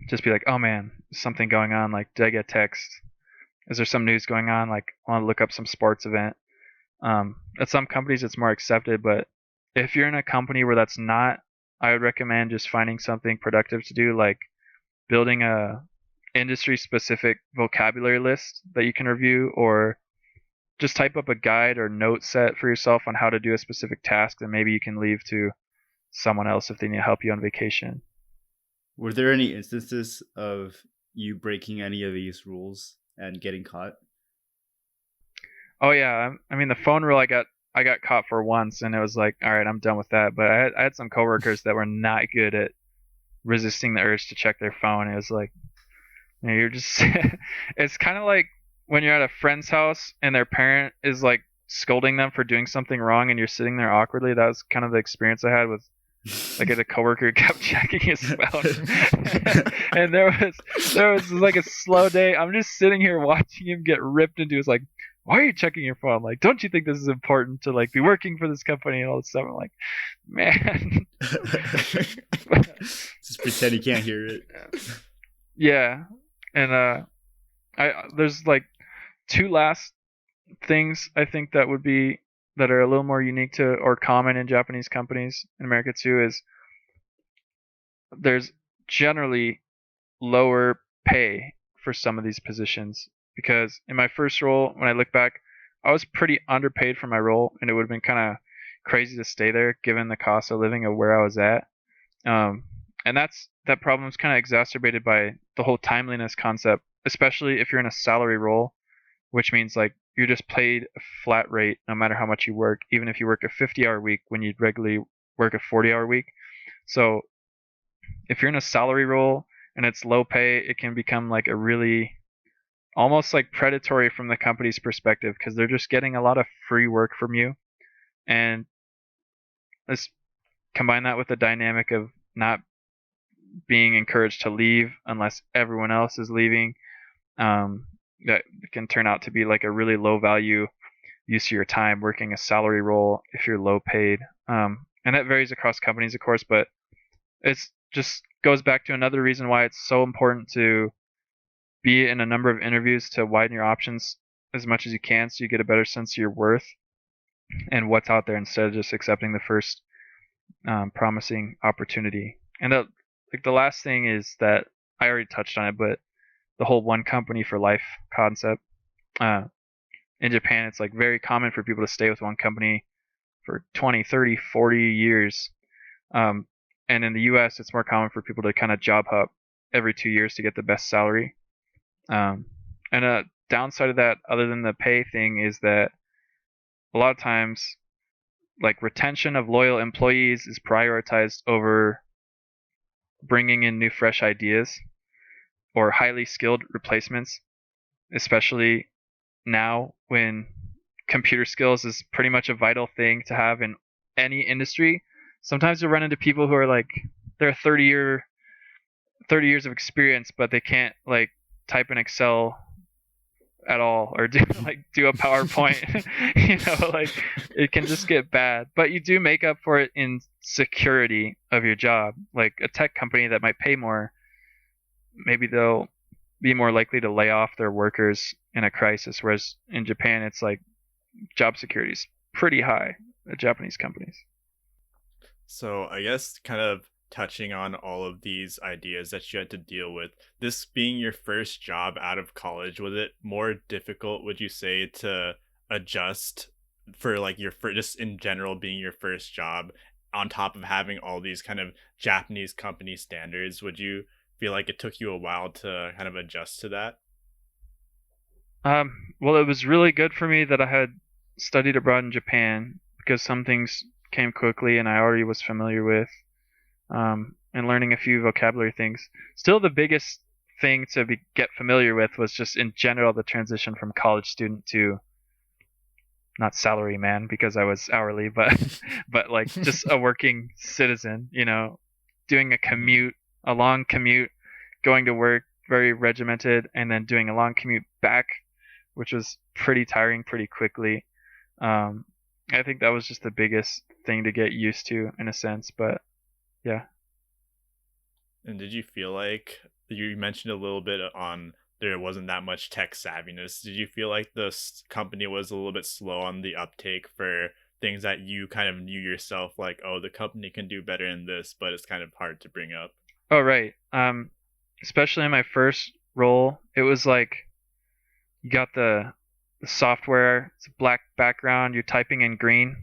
just be like, oh man, there's something going on, like did I get a text? Is there some news going on? Like I want to look up some sports event. At some companies it's more accepted, but if you're in a company where that's not, I would recommend just finding something productive to do, like building a industry specific vocabulary list that you can review, or just type up a guide or note set for yourself on how to do a specific task that maybe you can leave to someone else if they need help you on vacation. Were there any instances of you breaking any of these rules and getting caught? Oh yeah, I mean the phone rule I got caught for once, and it was like, all right, I'm done with that. But I had some coworkers that were not good at resisting the urge to check their phone. It was like, you're just it's kind of like when you're at a friend's house and their parent is like scolding them for doing something wrong, and you're sitting there awkwardly. That was kind of the experience I had with like a coworker who kept checking his phone. And there was like a slow day. I'm just sitting here watching him get ripped into his like why are you checking your phone? Like, don't you think this is important to like be working for this company and all this stuff? I'm like, man. Just pretend you can't hear it. Yeah. And there's like two last things I think that are a little more unique to or common in Japanese companies in America too is there's generally lower pay for some of these positions, because in my first role, when I look back, I was pretty underpaid for my role, and it would have been kind of crazy to stay there given the cost of living of where I was at. And that problem is kind of exacerbated by the whole timeliness concept, especially if you're in a salary role, which means like you're just paid a flat rate no matter how much you work, even if you work a 50-hour week when you'd regularly work a 40-hour week. So if you're in a salary role and it's low pay, it can become like a really almost like predatory from the company's perspective, because they're just getting a lot of free work from you. And let's combine that with the dynamic of not being encouraged to leave unless everyone else is leaving. That can turn out to be like a really low value use of your time working a salary role if you're low paid. And that varies across companies, of course, but it's just goes back to another reason why it's so important to be in a number of interviews to widen your options as much as you can, so you get a better sense of your worth and what's out there instead of just accepting the first promising opportunity. And the last thing is that I already touched on it, but the whole one company for life concept. In Japan, it's like very common for people to stay with one company for 20, 30, 40 years. And in the US, it's more common for people to kind of job hop every 2 years to get the best salary. And a downside of that, other than the pay thing, is that a lot of times, like, retention of loyal employees is prioritized over bringing in new, fresh ideas or highly skilled replacements, especially now when computer skills is pretty much a vital thing to have in any industry. Sometimes you'll run into people who are like, they're 30 years of experience, but they can't like type in Excel at all or do a PowerPoint. Like it can just get bad. But you do make up for it in security of your job. Like a tech company that might pay more, maybe they'll be more likely to lay off their workers in a crisis, whereas in Japan it's like job security is pretty high at Japanese companies. So I guess kind of touching on all of these ideas that you had to deal with, this being your first job out of college, was it more difficult, would you say, to adjust for like just in general being your first job on top of having all these kind of Japanese company standards? Would you feel like it took you a while to kind of adjust to that? Well, it was really good for me that I had studied abroad in Japan, because some things came quickly and I already was familiar with, and learning a few vocabulary things. Still, the biggest thing to get familiar with was just in general the transition from college student to not salary man, because I was hourly, but like just a working citizen, doing a long commute, going to work very regimented, and then doing a long commute back, which was pretty tiring pretty quickly. I think that was just the biggest thing to get used to in a sense, but yeah. And did you feel like, you mentioned a little bit on there wasn't that much tech savviness. Did you feel like this company was a little bit slow on the uptake for things that you kind of knew yourself, like, oh, the company can do better in this, but it's kind of hard to bring up? Oh, right. Especially in my first role, it was like you got the software, it's a black background, you're typing in green.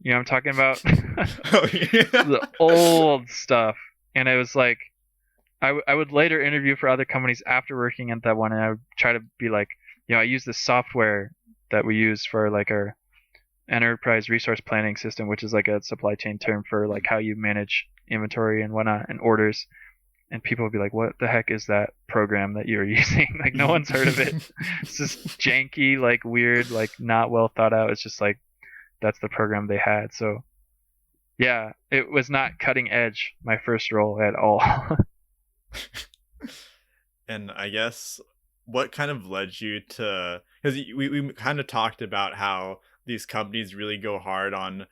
You know what I'm talking about? Oh, yeah. The old stuff. And it was like, I would later interview for other companies after working at that one, and I would try to be like, I use this software that we use for like our enterprise resource planning system, which is like a supply chain term for like how you manage inventory and whatnot and orders. And people would be like, what the heck is that program that you're using? Like, no one's heard of it. It's just janky, like weird, like not well thought out. It's just like, that's the program they had. So yeah, it was not cutting edge, my first role at all. And I guess what kind of led you to, because we kind of talked about how these companies really go hard on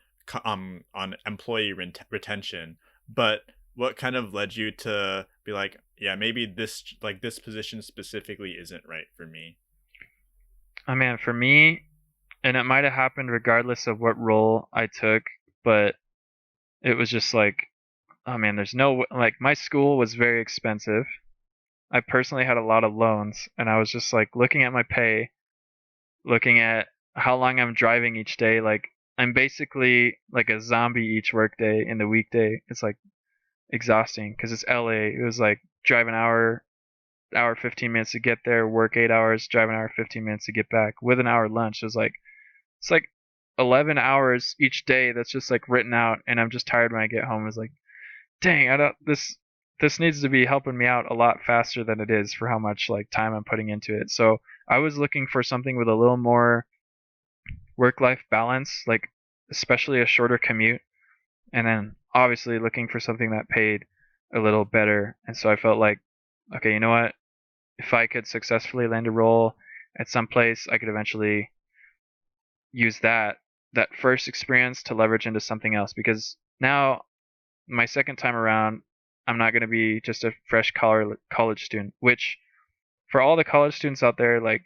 on employee retention, but what kind of led you to be like, yeah, maybe this position specifically isn't right for me? I mean, for me, and it might have happened regardless of what role I took, but it was just like, oh man, there's no, like, my school was very expensive. I personally had a lot of loans, and I was just like looking at my pay, looking at how long I'm driving each day. Like, I'm basically like a zombie each workday in the weekday. It's like exhausting because it's LA. It was like drive an hour 15 minutes to get there, work 8 hours, drive an hour 15 minutes to get back with an hour lunch. It was like it's like 11 hours each day that's just like written out, and I'm just tired when I get home. It's like, dang, I don't this needs to be helping me out a lot faster than it is for how much like time I'm putting into it. So I was looking for something with a little more work-life balance, like especially a shorter commute, and then obviously looking for something that paid a little better. And so I felt like, okay, you know what? If I could successfully land a role at some place, I could eventually use that first experience to leverage into something else, because now my second time around, I'm not going to be just a fresh college student, which for all the college students out there, like,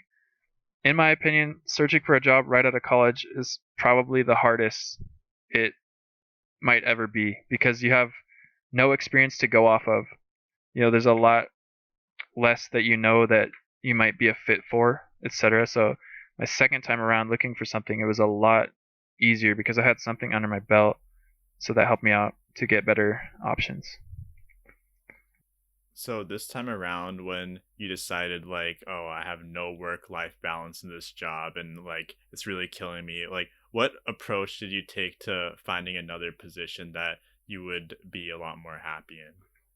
in my opinion, searching for a job right out of college is probably the hardest it might ever be, because you have no experience to go off of. There's a lot less that that you might be a fit for, etc. So my second time around looking for something, it was a lot easier because I had something under my belt, so that helped me out to get better options. So this time around, when you decided like, oh, I have no work-life balance in this job and like it's really killing me, like what approach did you take to finding another position that you would be a lot more happy in?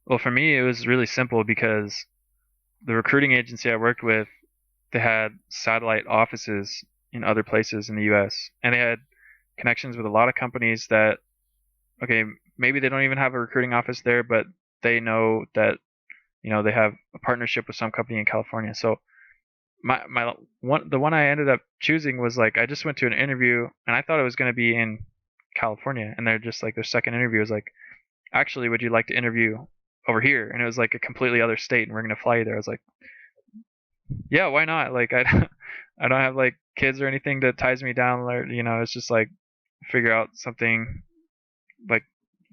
Well, for me, it was really simple because the recruiting agency I worked with, they had satellite offices in other places in the US, and they had connections with a lot of companies that, okay, maybe they don't even have a recruiting office there, but they know that they have a partnership with some company in California. So the one I ended up choosing was like, I just went to an interview and I thought it was going to be in California, and they're just like, their second interview was like, actually, would you like to interview over here? And it was like a completely other state, and we're going to fly you there. I was like, yeah, why not? Like, I don't have like kids or anything that ties me down, or it's just like figure out something, like,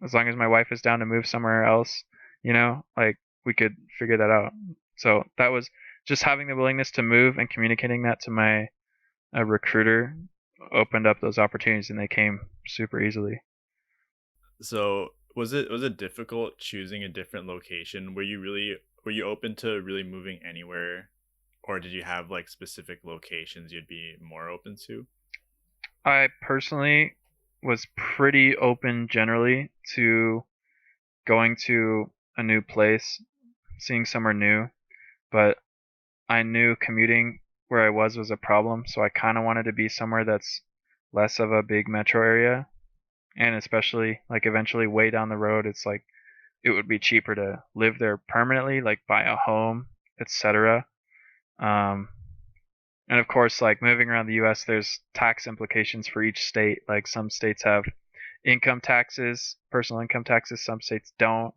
as long as my wife is down to move somewhere else, like, we could figure that out. So that was just having the willingness to move and communicating that to my recruiter opened up those opportunities, and they came super easily. So was it difficult choosing a different location? Were you open to really moving anywhere, or did you have like specific locations you'd be more open to? I personally was pretty open generally to going to a new place, seeing somewhere new, but I knew commuting where I was a problem, so I kind of wanted to be somewhere that's less of a big metro area, and especially like eventually way down the road, it's like it would be cheaper to live there permanently, like buy a home, etc. Um, and of course, like moving around the U.S., there's tax implications for each state. Like some states have income taxes, personal income taxes, some states don't,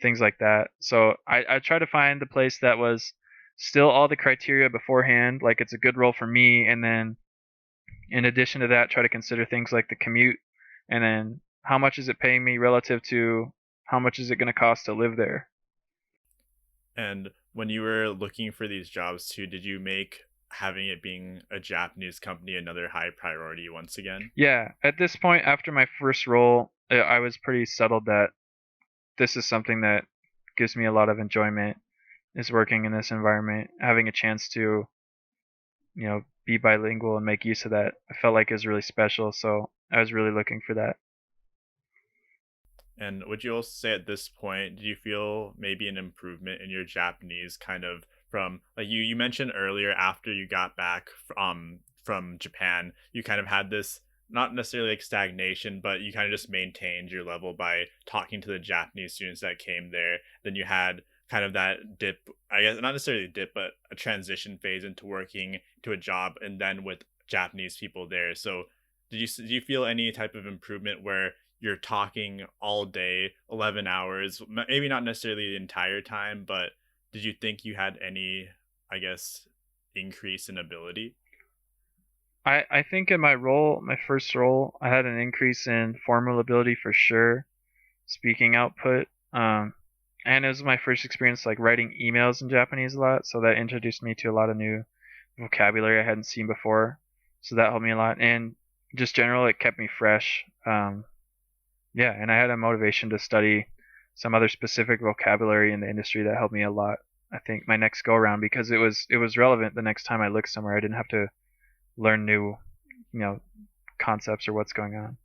things like that. So I try to find the place that was still all the criteria beforehand, like it's a good role for me, and then in addition to that, try to consider things like the commute, and then how much is it paying me relative to how much is it going to cost to live there. And when you were looking for these jobs too, did you make having it being a Japanese company another high priority once again? Yeah, at this point, after my first role, I was pretty settled that this is something that gives me a lot of enjoyment, is working in this environment, having a chance to, be bilingual and make use of that. I felt like it was really special, so I was really looking for that. And would you also say at this point, do you feel maybe an improvement in your Japanese, kind of from like you mentioned earlier, after you got back from Japan, you kind of had this, not necessarily like stagnation, but you kind of just maintained your level by talking to the Japanese students that came there. Then you had kind of that dip, I guess not necessarily a dip, but a transition phase into working to a job and then with Japanese people there. So did you feel any type of improvement where you're talking all day, 11 hours, maybe not necessarily the entire time, but did you think you had any, I guess, increase in ability? I think in my first role, I had an increase in formal ability for sure, speaking output. And it was my first experience like writing emails in Japanese a lot, so that introduced me to a lot of new vocabulary I hadn't seen before. So that helped me a lot, and just general, it kept me fresh. Yeah, and I had a motivation to study some other specific vocabulary in the industry that helped me a lot. I think my next go around because it was relevant the next time I looked somewhere. I didn't have to learn new, you know, concepts or what's going on.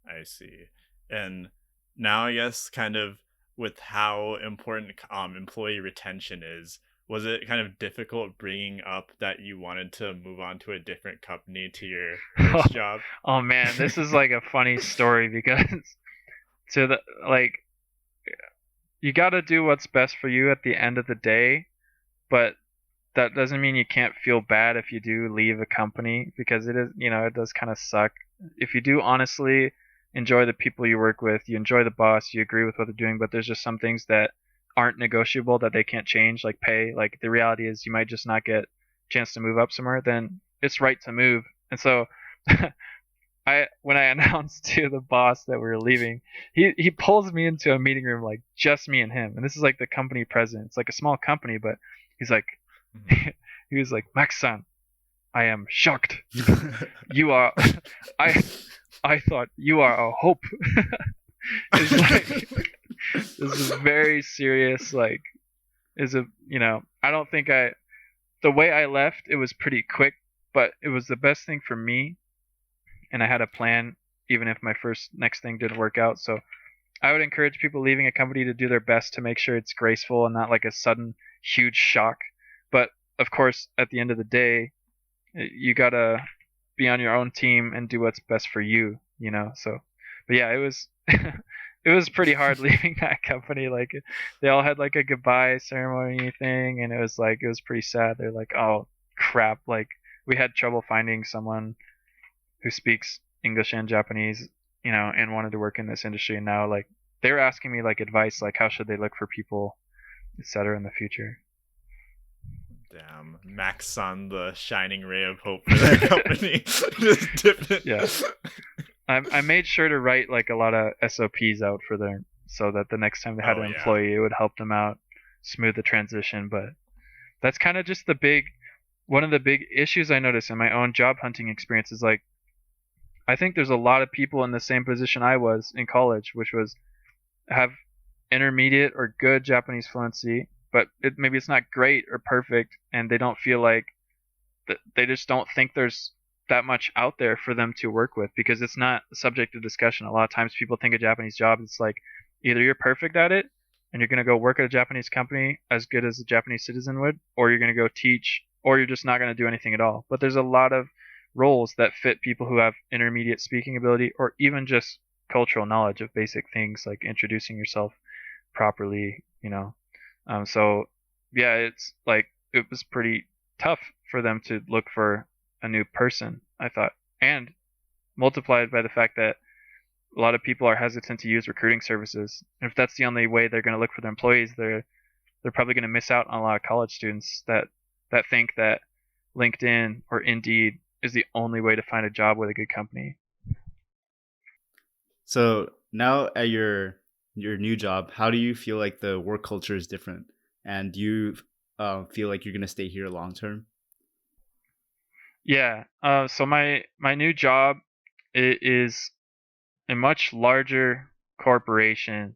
I see. And now, I guess, kind of with how important employee retention is, was it kind of difficult bringing up that you wanted to move on to a different company to your first job? Oh man, this is like a funny story because to the like you got to do what's best for you at the end of the day, but that doesn't mean you can't feel bad if you do leave a company because it is, it does kind of suck. If you do honestly enjoy the people you work with, you enjoy the boss, you agree with what they're doing, but there's just some things that aren't negotiable that they can't change, like pay. Like the reality is you might just not get a chance to move up somewhere, then it's right to move. And so when I announced to the boss that we were leaving, he pulls me into a meeting room, like just me and him. And this is like the company president. It's like a small company, but he's like, he was like, Max-san, I am shocked. You are, I thought you are a hope. It's like, this is very serious. Like, I don't think the way I left, it was pretty quick, but it was the best thing for me. And I had a plan, even if my next thing didn't work out. So I would encourage people leaving a company to do their best to make sure it's graceful and not like a sudden huge shock. But of course, at the end of the day, you gotta be on your own team and do what's best for you, So, but yeah, it was it was pretty hard leaving that company. Like they all had like a goodbye ceremony thing, and it was pretty sad. They're like, oh crap, like we had trouble finding someone who speaks English and Japanese, and wanted to work in this industry, and now like they were asking me like advice, like how should they look for people, etc. in the future. Damn, Max-san, the shining ray of hope for that company. Just dipped it. Yeah. I made sure to write like a lot of SOPs out for them so that the next time they had an employee, it would help them out, smooth the transition. But that's kind of just one of the big issues I noticed in my own job hunting experience is like, I think there's a lot of people in the same position I was in college, which was have intermediate or good Japanese fluency, but maybe it's not great or perfect, and they don't feel like they just don't think there's that much out there for them to work with because it's not a subject of discussion. A lot of times people think a Japanese job, it's like either you're perfect at it and you're going to go work at a Japanese company as good as a Japanese citizen would, or you're going to go teach, or you're just not going to do anything at all. But there's a lot of roles that fit people who have intermediate speaking ability or even just cultural knowledge of basic things like introducing yourself properly, so yeah, it's like it was pretty tough for them to look for a new person, I thought, and multiplied by the fact that a lot of people are hesitant to use recruiting services. And if that's the only way they're going to look for their employees, they're probably going to miss out on a lot of college students that think that LinkedIn or Indeed is the only way to find a job with a good company. So now at your new job, how do you feel like the work culture is different? And do you feel like you're going to stay here long term? Yeah. So my new job is a much larger corporation,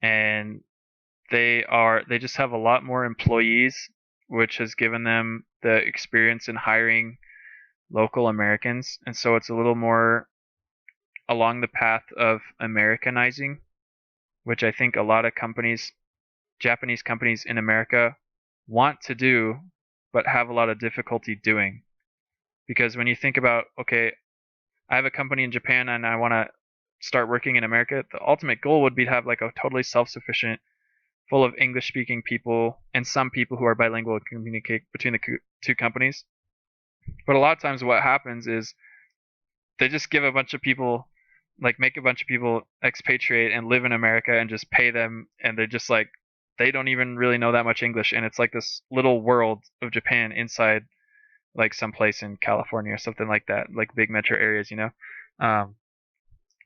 and they just have a lot more employees, which has given them the experience in hiring local Americans, and so it's a little more along the path of Americanizing, which I think a lot of companies, Japanese companies in America, want to do, but have a lot of difficulty doing. Because when you think about, okay, I have a company in Japan and I want to start working in America, the ultimate goal would be to have like a totally self-sufficient full of English speaking people and some people who are bilingual and communicate between the two companies. But a lot of times what happens is they just give a bunch of people, like make a bunch of people expatriate and live in America and just pay them, and they're just like, they don't even really know that much English, and it's like this little world of Japan inside like someplace in California or something like that, like big metro areas, you know.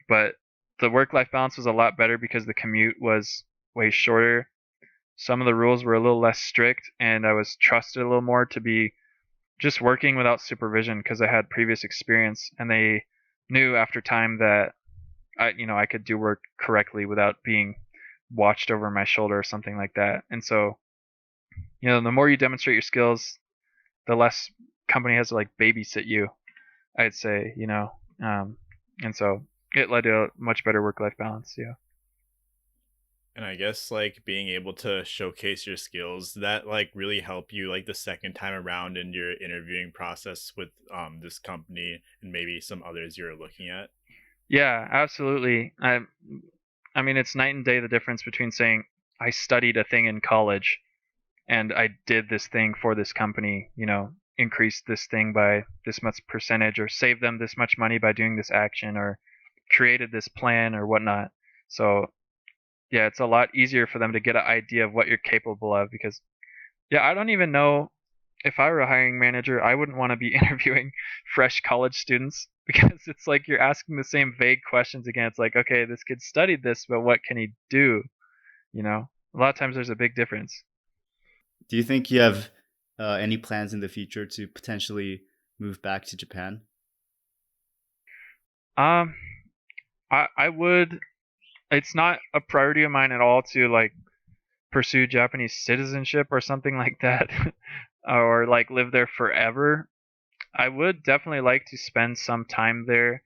But the work-life balance was a lot better because the commute was way shorter. Some of the rules were a little less strict, and I was trusted a little more to be just working without supervision because I had previous experience, and they knew after time that I could do work correctly without being watched over my shoulder or something like that. And so, the more you demonstrate your skills, the less company has to like babysit you, I'd say, and so it led to a much better work-life balance. Yeah. And I guess like being able to showcase your skills, that like really help you like the second time around in your interviewing process with this company and maybe some others you're looking at. Yeah, absolutely. I mean, it's night and day the difference between saying I studied a thing in college and I did this thing for this company, increased this thing by this much percentage, or saved them this much money by doing this action, or created this plan or whatnot. So yeah, it's a lot easier for them to get an idea of what you're capable of, because I don't even know, if I were a hiring manager, I wouldn't want to be interviewing fresh college students because it's like you're asking the same vague questions again. It's like, okay, this kid studied this, but what can he do? A lot of times there's a big difference. Do you think you have any plans in the future to potentially move back to Japan? I would. It's not a priority of mine at all to like pursue Japanese citizenship or something like that, or like live there forever. I would definitely like to spend some time there,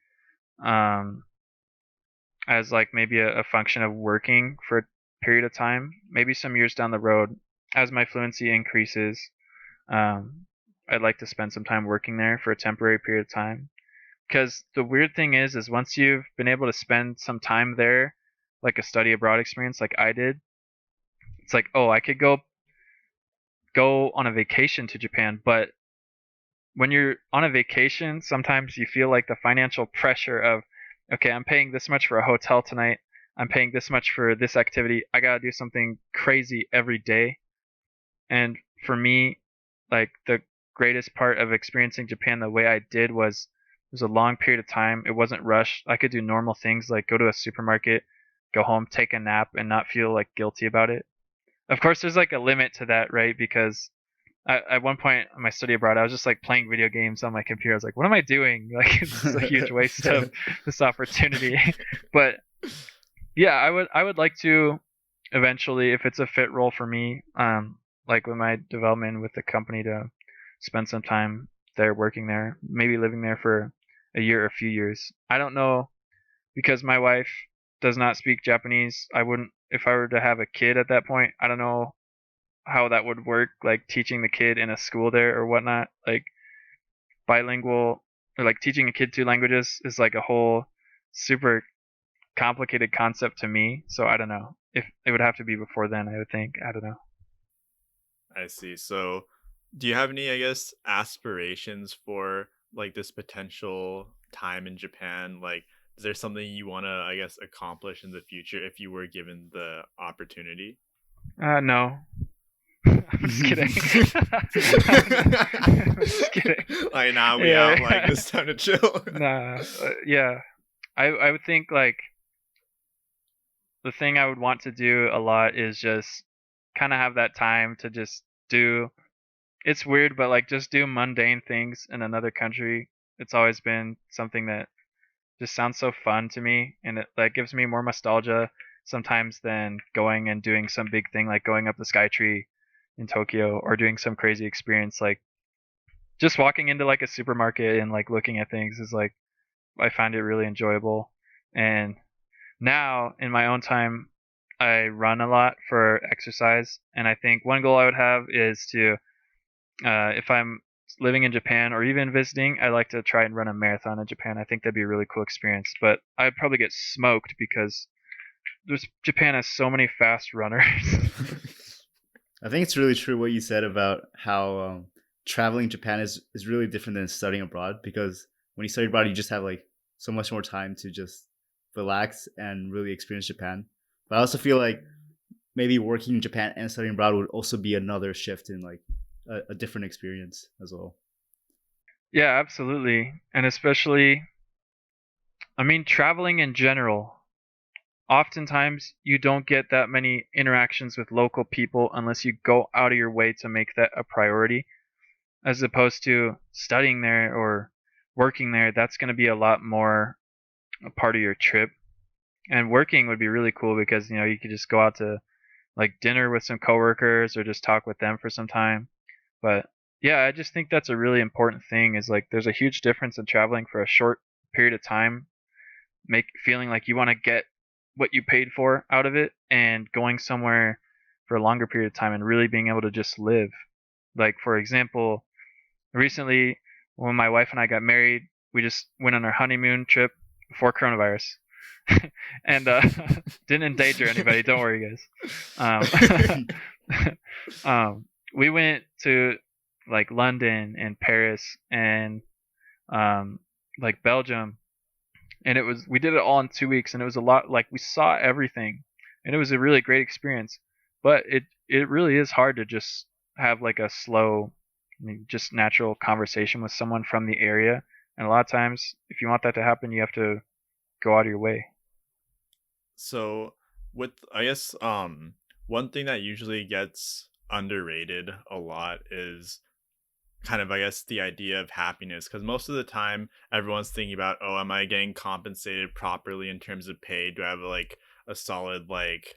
as like maybe a function of working for a period of time, maybe some years down the road as my fluency increases. I'd like to spend some time working there for a temporary period of time. Because the weird thing is once you've been able to spend some time there, like a study abroad experience like I did, it's like, oh, I could go on a vacation to Japan. But when you're on a vacation, sometimes you feel like the financial pressure of, okay, I'm paying this much for a hotel tonight, I'm paying this much for this activity, I gotta do something crazy every day. And for me, like the greatest part of experiencing Japan the way I did was, it was a long period of time. It wasn't rushed. I could do normal things like go to a supermarket, go home, take a nap, and not feel like guilty about it. Of course, there's like a limit to that, right? Because at one point in my study abroad, I was just like playing video games on my computer. I was like, what am I doing? Like, it's a huge waste of this opportunity. But yeah, I would like to eventually, if it's a fit role for me, like with my development with the company, to spend some time there, working there, maybe living there for a year or a few years. I don't know, because my wife does not speak Japanese. I wouldn't, if I were to have a kid at that point, I don't know how that would work, like teaching the kid in a school there or whatnot. Like bilingual, or like teaching a kid two languages is like a whole super complicated concept to me. So I don't know. If it would have to be before then, I would think. I don't know. I see. So do you have any, I guess, aspirations for like this potential time in Japan? Like, is there something you want to, I guess, accomplish in the future if you were given the opportunity? No. I'm just kidding. I'm just kidding. Like, now we out, like, this time to chill. Nah. Yeah. I would think like the thing I would want to do a lot is just kind of have that time to just do, it's weird, but like just do mundane things in another country. It's always been something that just sounds so fun to me, and it like gives me more nostalgia sometimes than going and doing some big thing like going up the Skytree in Tokyo, or doing some crazy experience like just walking into like a supermarket and like looking at things is like, I find it really enjoyable. And now in my own time, I run a lot for exercise, and I think one goal I would have is to, if I'm living in Japan or even visiting, I'd like to try and run a marathon in Japan. I think that'd be a really cool experience, but I'd probably get smoked because Japan has so many fast runners. I think it's really true what you said about how traveling Japan is really different than studying abroad, because when you study abroad, you just have like so much more time to just relax and really experience Japan. But I also feel like maybe working in Japan and studying abroad would also be another shift in like a different experience as well. Yeah, absolutely. And especially, I mean, traveling in general, oftentimes you don't get that many interactions with local people unless you go out of your way to make that a priority, as opposed to studying there or working there. That's going to be a lot more a part of your trip. And working would be really cool because, you could just go out to like dinner with some coworkers or just talk with them for some time. But yeah, I just think that's a really important thing is like there's a huge difference in traveling for a short period of time, feeling like you want to get what you paid for out of it, and going somewhere for a longer period of time and really being able to just live. Like for example, recently when my wife and I got married, we just went on our honeymoon trip before coronavirus. And didn't endanger anybody, don't worry guys. We went to like London and Paris and like Belgium, and we did it all in 2 weeks, and it was a lot. Like we saw everything, and it was a really great experience. But it really is hard to just have like a slow, just natural conversation with someone from the area. And a lot of times, if you want that to happen, you have to go out of your way. So with I guess one thing that usually gets underrated a lot is kind of, I guess, the idea of happiness, because most of the time everyone's thinking about, oh, am I getting compensated properly in terms of pay? Do I have like a solid like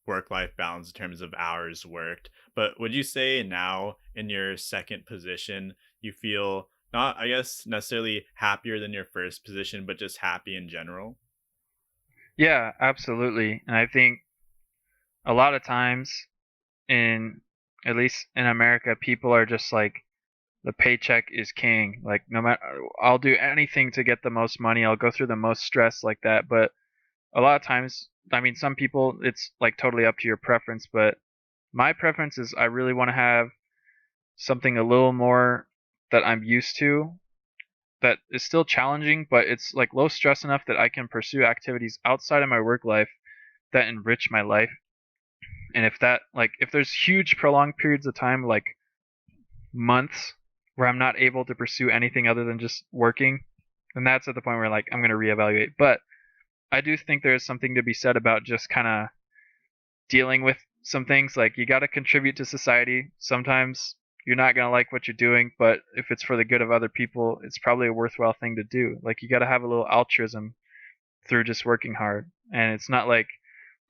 work life balance in terms of hours worked? But would you say now in your second position you feel not, I guess, necessarily happier than your first position, but just happy in general? Yeah, absolutely. And I think a lot of times in at least in America, people are just like the paycheck is king. Like no matter, I'll do anything to get the most money. I'll go through the most stress like that. But a lot of times, I mean, some people it's like totally up to your preference. But my preference is I really want to have something a little more that I'm used to, that is still challenging, but it's like low stress enough that I can pursue activities outside of my work life that enrich my life. And if there's huge prolonged periods of time, like months, where I'm not able to pursue anything other than just working, then that's at the point where like I'm going to reevaluate. But I do think there is something to be said about just kind of dealing with some things. Like you got to contribute to society. Sometimes you're not going to like what you're doing, but if it's for the good of other people, it's probably a worthwhile thing to do. Like you got to have a little altruism through just working hard. And it's not like,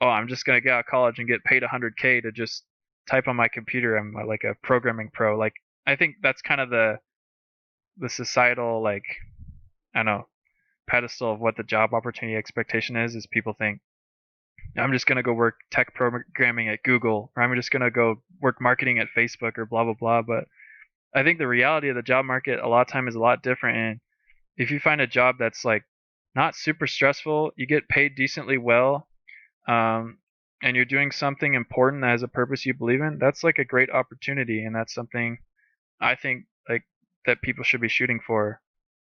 oh, I'm just going to get out of college and get paid 100K to just type on my computer. I'm like a programming pro. Like I think that's kind of the societal, like, I don't know, pedestal of what the job opportunity expectation is people think I'm just going to go work tech programming at Google, or I'm just going to go work marketing at Facebook, or blah blah blah. But I think the reality of the job market a lot of time is a lot different. And if you find a job that's like not super stressful, you get paid decently well, and you're doing something important that has a purpose you believe in, that's like a great opportunity. And that's something I think like that people should be shooting for.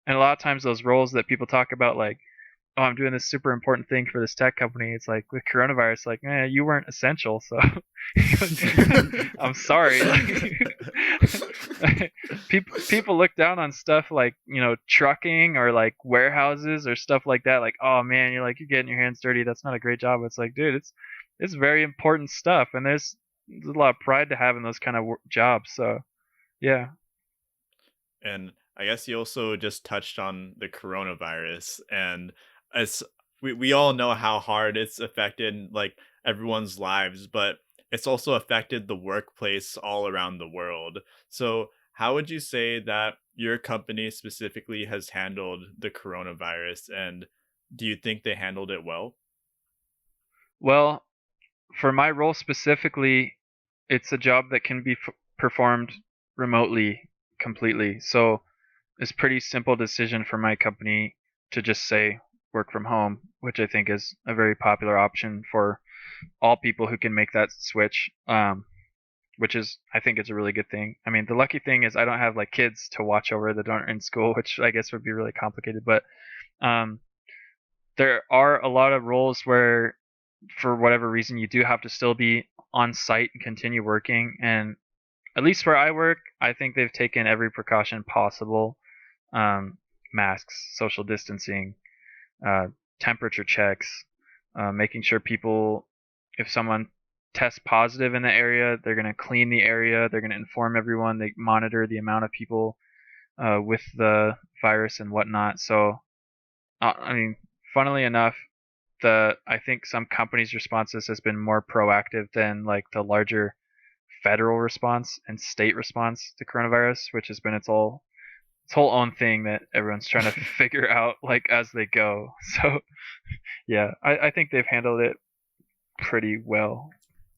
And a lot of times those roles that people talk about, like, oh, I'm doing this super important thing for this tech company, it's like with coronavirus, like, you weren't essential, so I'm sorry. Like, people look down on stuff like, trucking or like warehouses or stuff like that. Like, oh man, you're getting your hands dirty. That's not a great job. It's like, dude, it's very important stuff, and there's a lot of pride to have in those kind of jobs. So yeah. And I guess you also just touched on the coronavirus, and as we all know how hard it's affected like everyone's lives, but it's also affected the workplace all around the world. So how would you say that your company specifically has handled the coronavirus, and do you think they handled it well? Well, for my role specifically, it's a job that can be performed remotely completely. So it's a pretty simple decision for my company to just say work from home, which I think is a very popular option for all people who can make that switch. Which is, I think it's a really good thing. I mean, the lucky thing is I don't have like kids to watch over that aren't in school, which I guess would be really complicated. But there are a lot of roles where, for whatever reason, you do have to still be on site and continue working. And at least where I work, I think they've taken every precaution possible. Masks, social distancing, temperature checks, making sure people, if someone tests positive in the area, they're going to clean the area. They're going to inform everyone. They monitor the amount of people with the virus and whatnot. So, I mean, funnily enough, I think some companies' responses has been more proactive than like the larger federal response and state response to coronavirus, which has been its whole own thing that everyone's trying to figure out like as they go. So, yeah, I think they've handled it pretty well.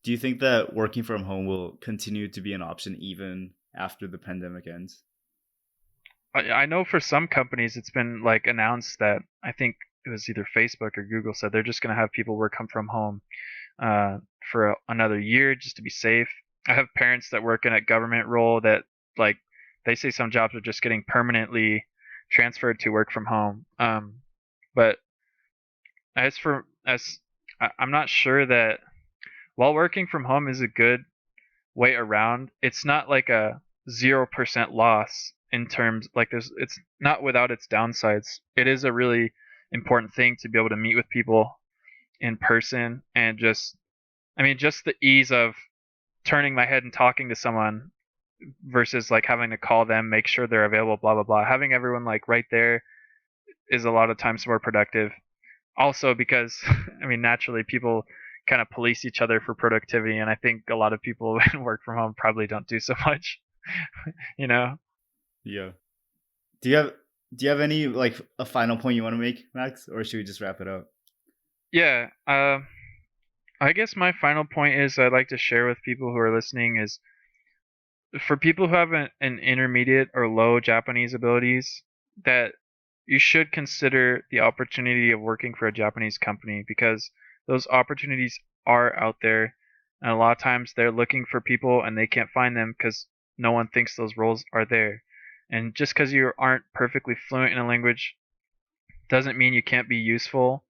Do you think that working from home will continue to be an option even after the pandemic ends? I know for some companies it's been like announced that, I think it was either Facebook or Google said they're just going to have people work from home for another year just to be safe. I have parents that work in a government role that like they say some jobs are just getting permanently transferred to work from home. But I'm not sure that while working from home is a good way around, it's not like a 0% loss in terms like it's not without its downsides. It is a really important thing to be able to meet with people in person, and just the ease of turning my head and talking to someone versus like having to call them, make sure they're available, blah blah blah. Having everyone like right there is a lot of times more productive. Also because I mean, naturally people kind of police each other for productivity, and I think a lot of people who work from home probably don't do so much. Yeah. Do you have any like a final point you want to make, Max, or should we just wrap it up? Yeah, I guess my final point is I'd like to share with people who are listening is, for people who have an intermediate or low Japanese abilities, that you should consider the opportunity of working for a Japanese company, because those opportunities are out there, and a lot of times they're looking for people and they can't find them because no one thinks those roles are there. And just because you aren't perfectly fluent in a language doesn't mean you can't be useful,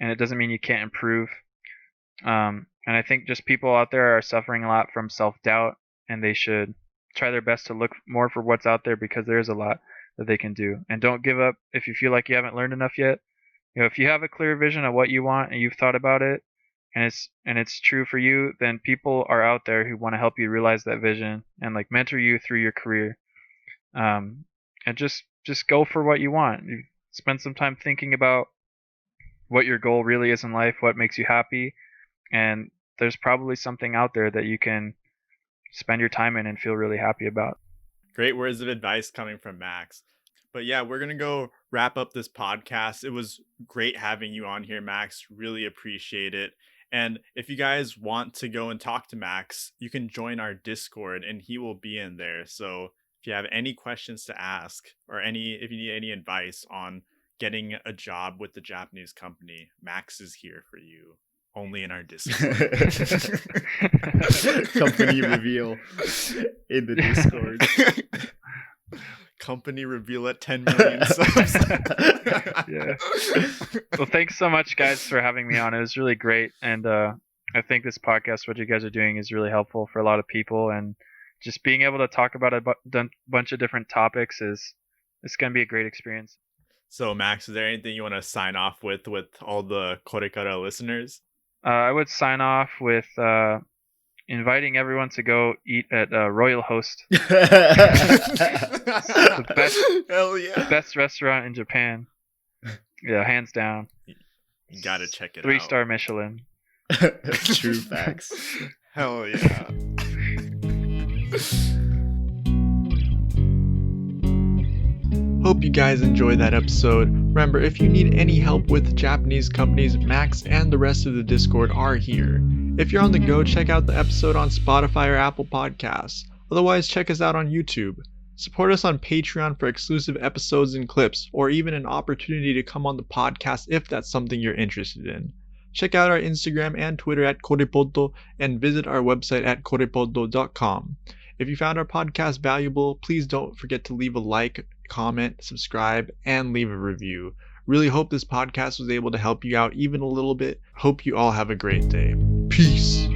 and it doesn't mean you can't improve. And I think just people out there are suffering a lot from self-doubt, and they should try their best to look more for what's out there, because there is a lot that they can do. And don't give up if you feel like you haven't learned enough yet. If you have a clear vision of what you want and you've thought about it, and it's true for you, then people are out there who want to help you realize that vision and like mentor you through your career. And just go for what you want. You spend some time thinking about what your goal really is in life, what makes you happy, and there's probably something out there that you can spend your time in and feel really happy about. Great words of advice coming from Max. But yeah, we're going to go wrap up this podcast. It was great having you on here, Max. Really appreciate it. And if you guys want to go and talk to Max, you can join our Discord and he will be in there. So if you have any questions to ask, or if you need any advice on getting a job with the Japanese company, Max is here for you. Only in our Discord. Company reveal in the Discord. Company reveal at 10 million subs. Yeah. Well, thanks so much, guys, for having me on. It was really great, and I think this podcast, what you guys are doing, is really helpful for a lot of people, and just being able to talk about a bunch of different topics it's going to be a great experience. So, Max, is there anything you want to sign off with all the KoreKara listeners? I would sign off with inviting everyone to go eat at Royal Host. The best restaurant in Japan. Yeah, hands down. You gotta check it 3-star Michelin. True facts. Hell yeah. Hope you guys enjoyed that episode. Remember, if you need any help with Japanese companies, Max and the rest of the Discord are here. If you're on the go, check out the episode on Spotify or Apple Podcasts. Otherwise, check us out on YouTube. Support us on Patreon for exclusive episodes and clips, or even an opportunity to come on the podcast if that's something you're interested in. Check out our Instagram and Twitter at KorePoddo and visit our website at korepoddo.com. If you found our podcast valuable, please don't forget to leave a like, comment, subscribe, and leave a review. Really hope this podcast was able to help you out even a little bit. Hope you all have a great day. Peace.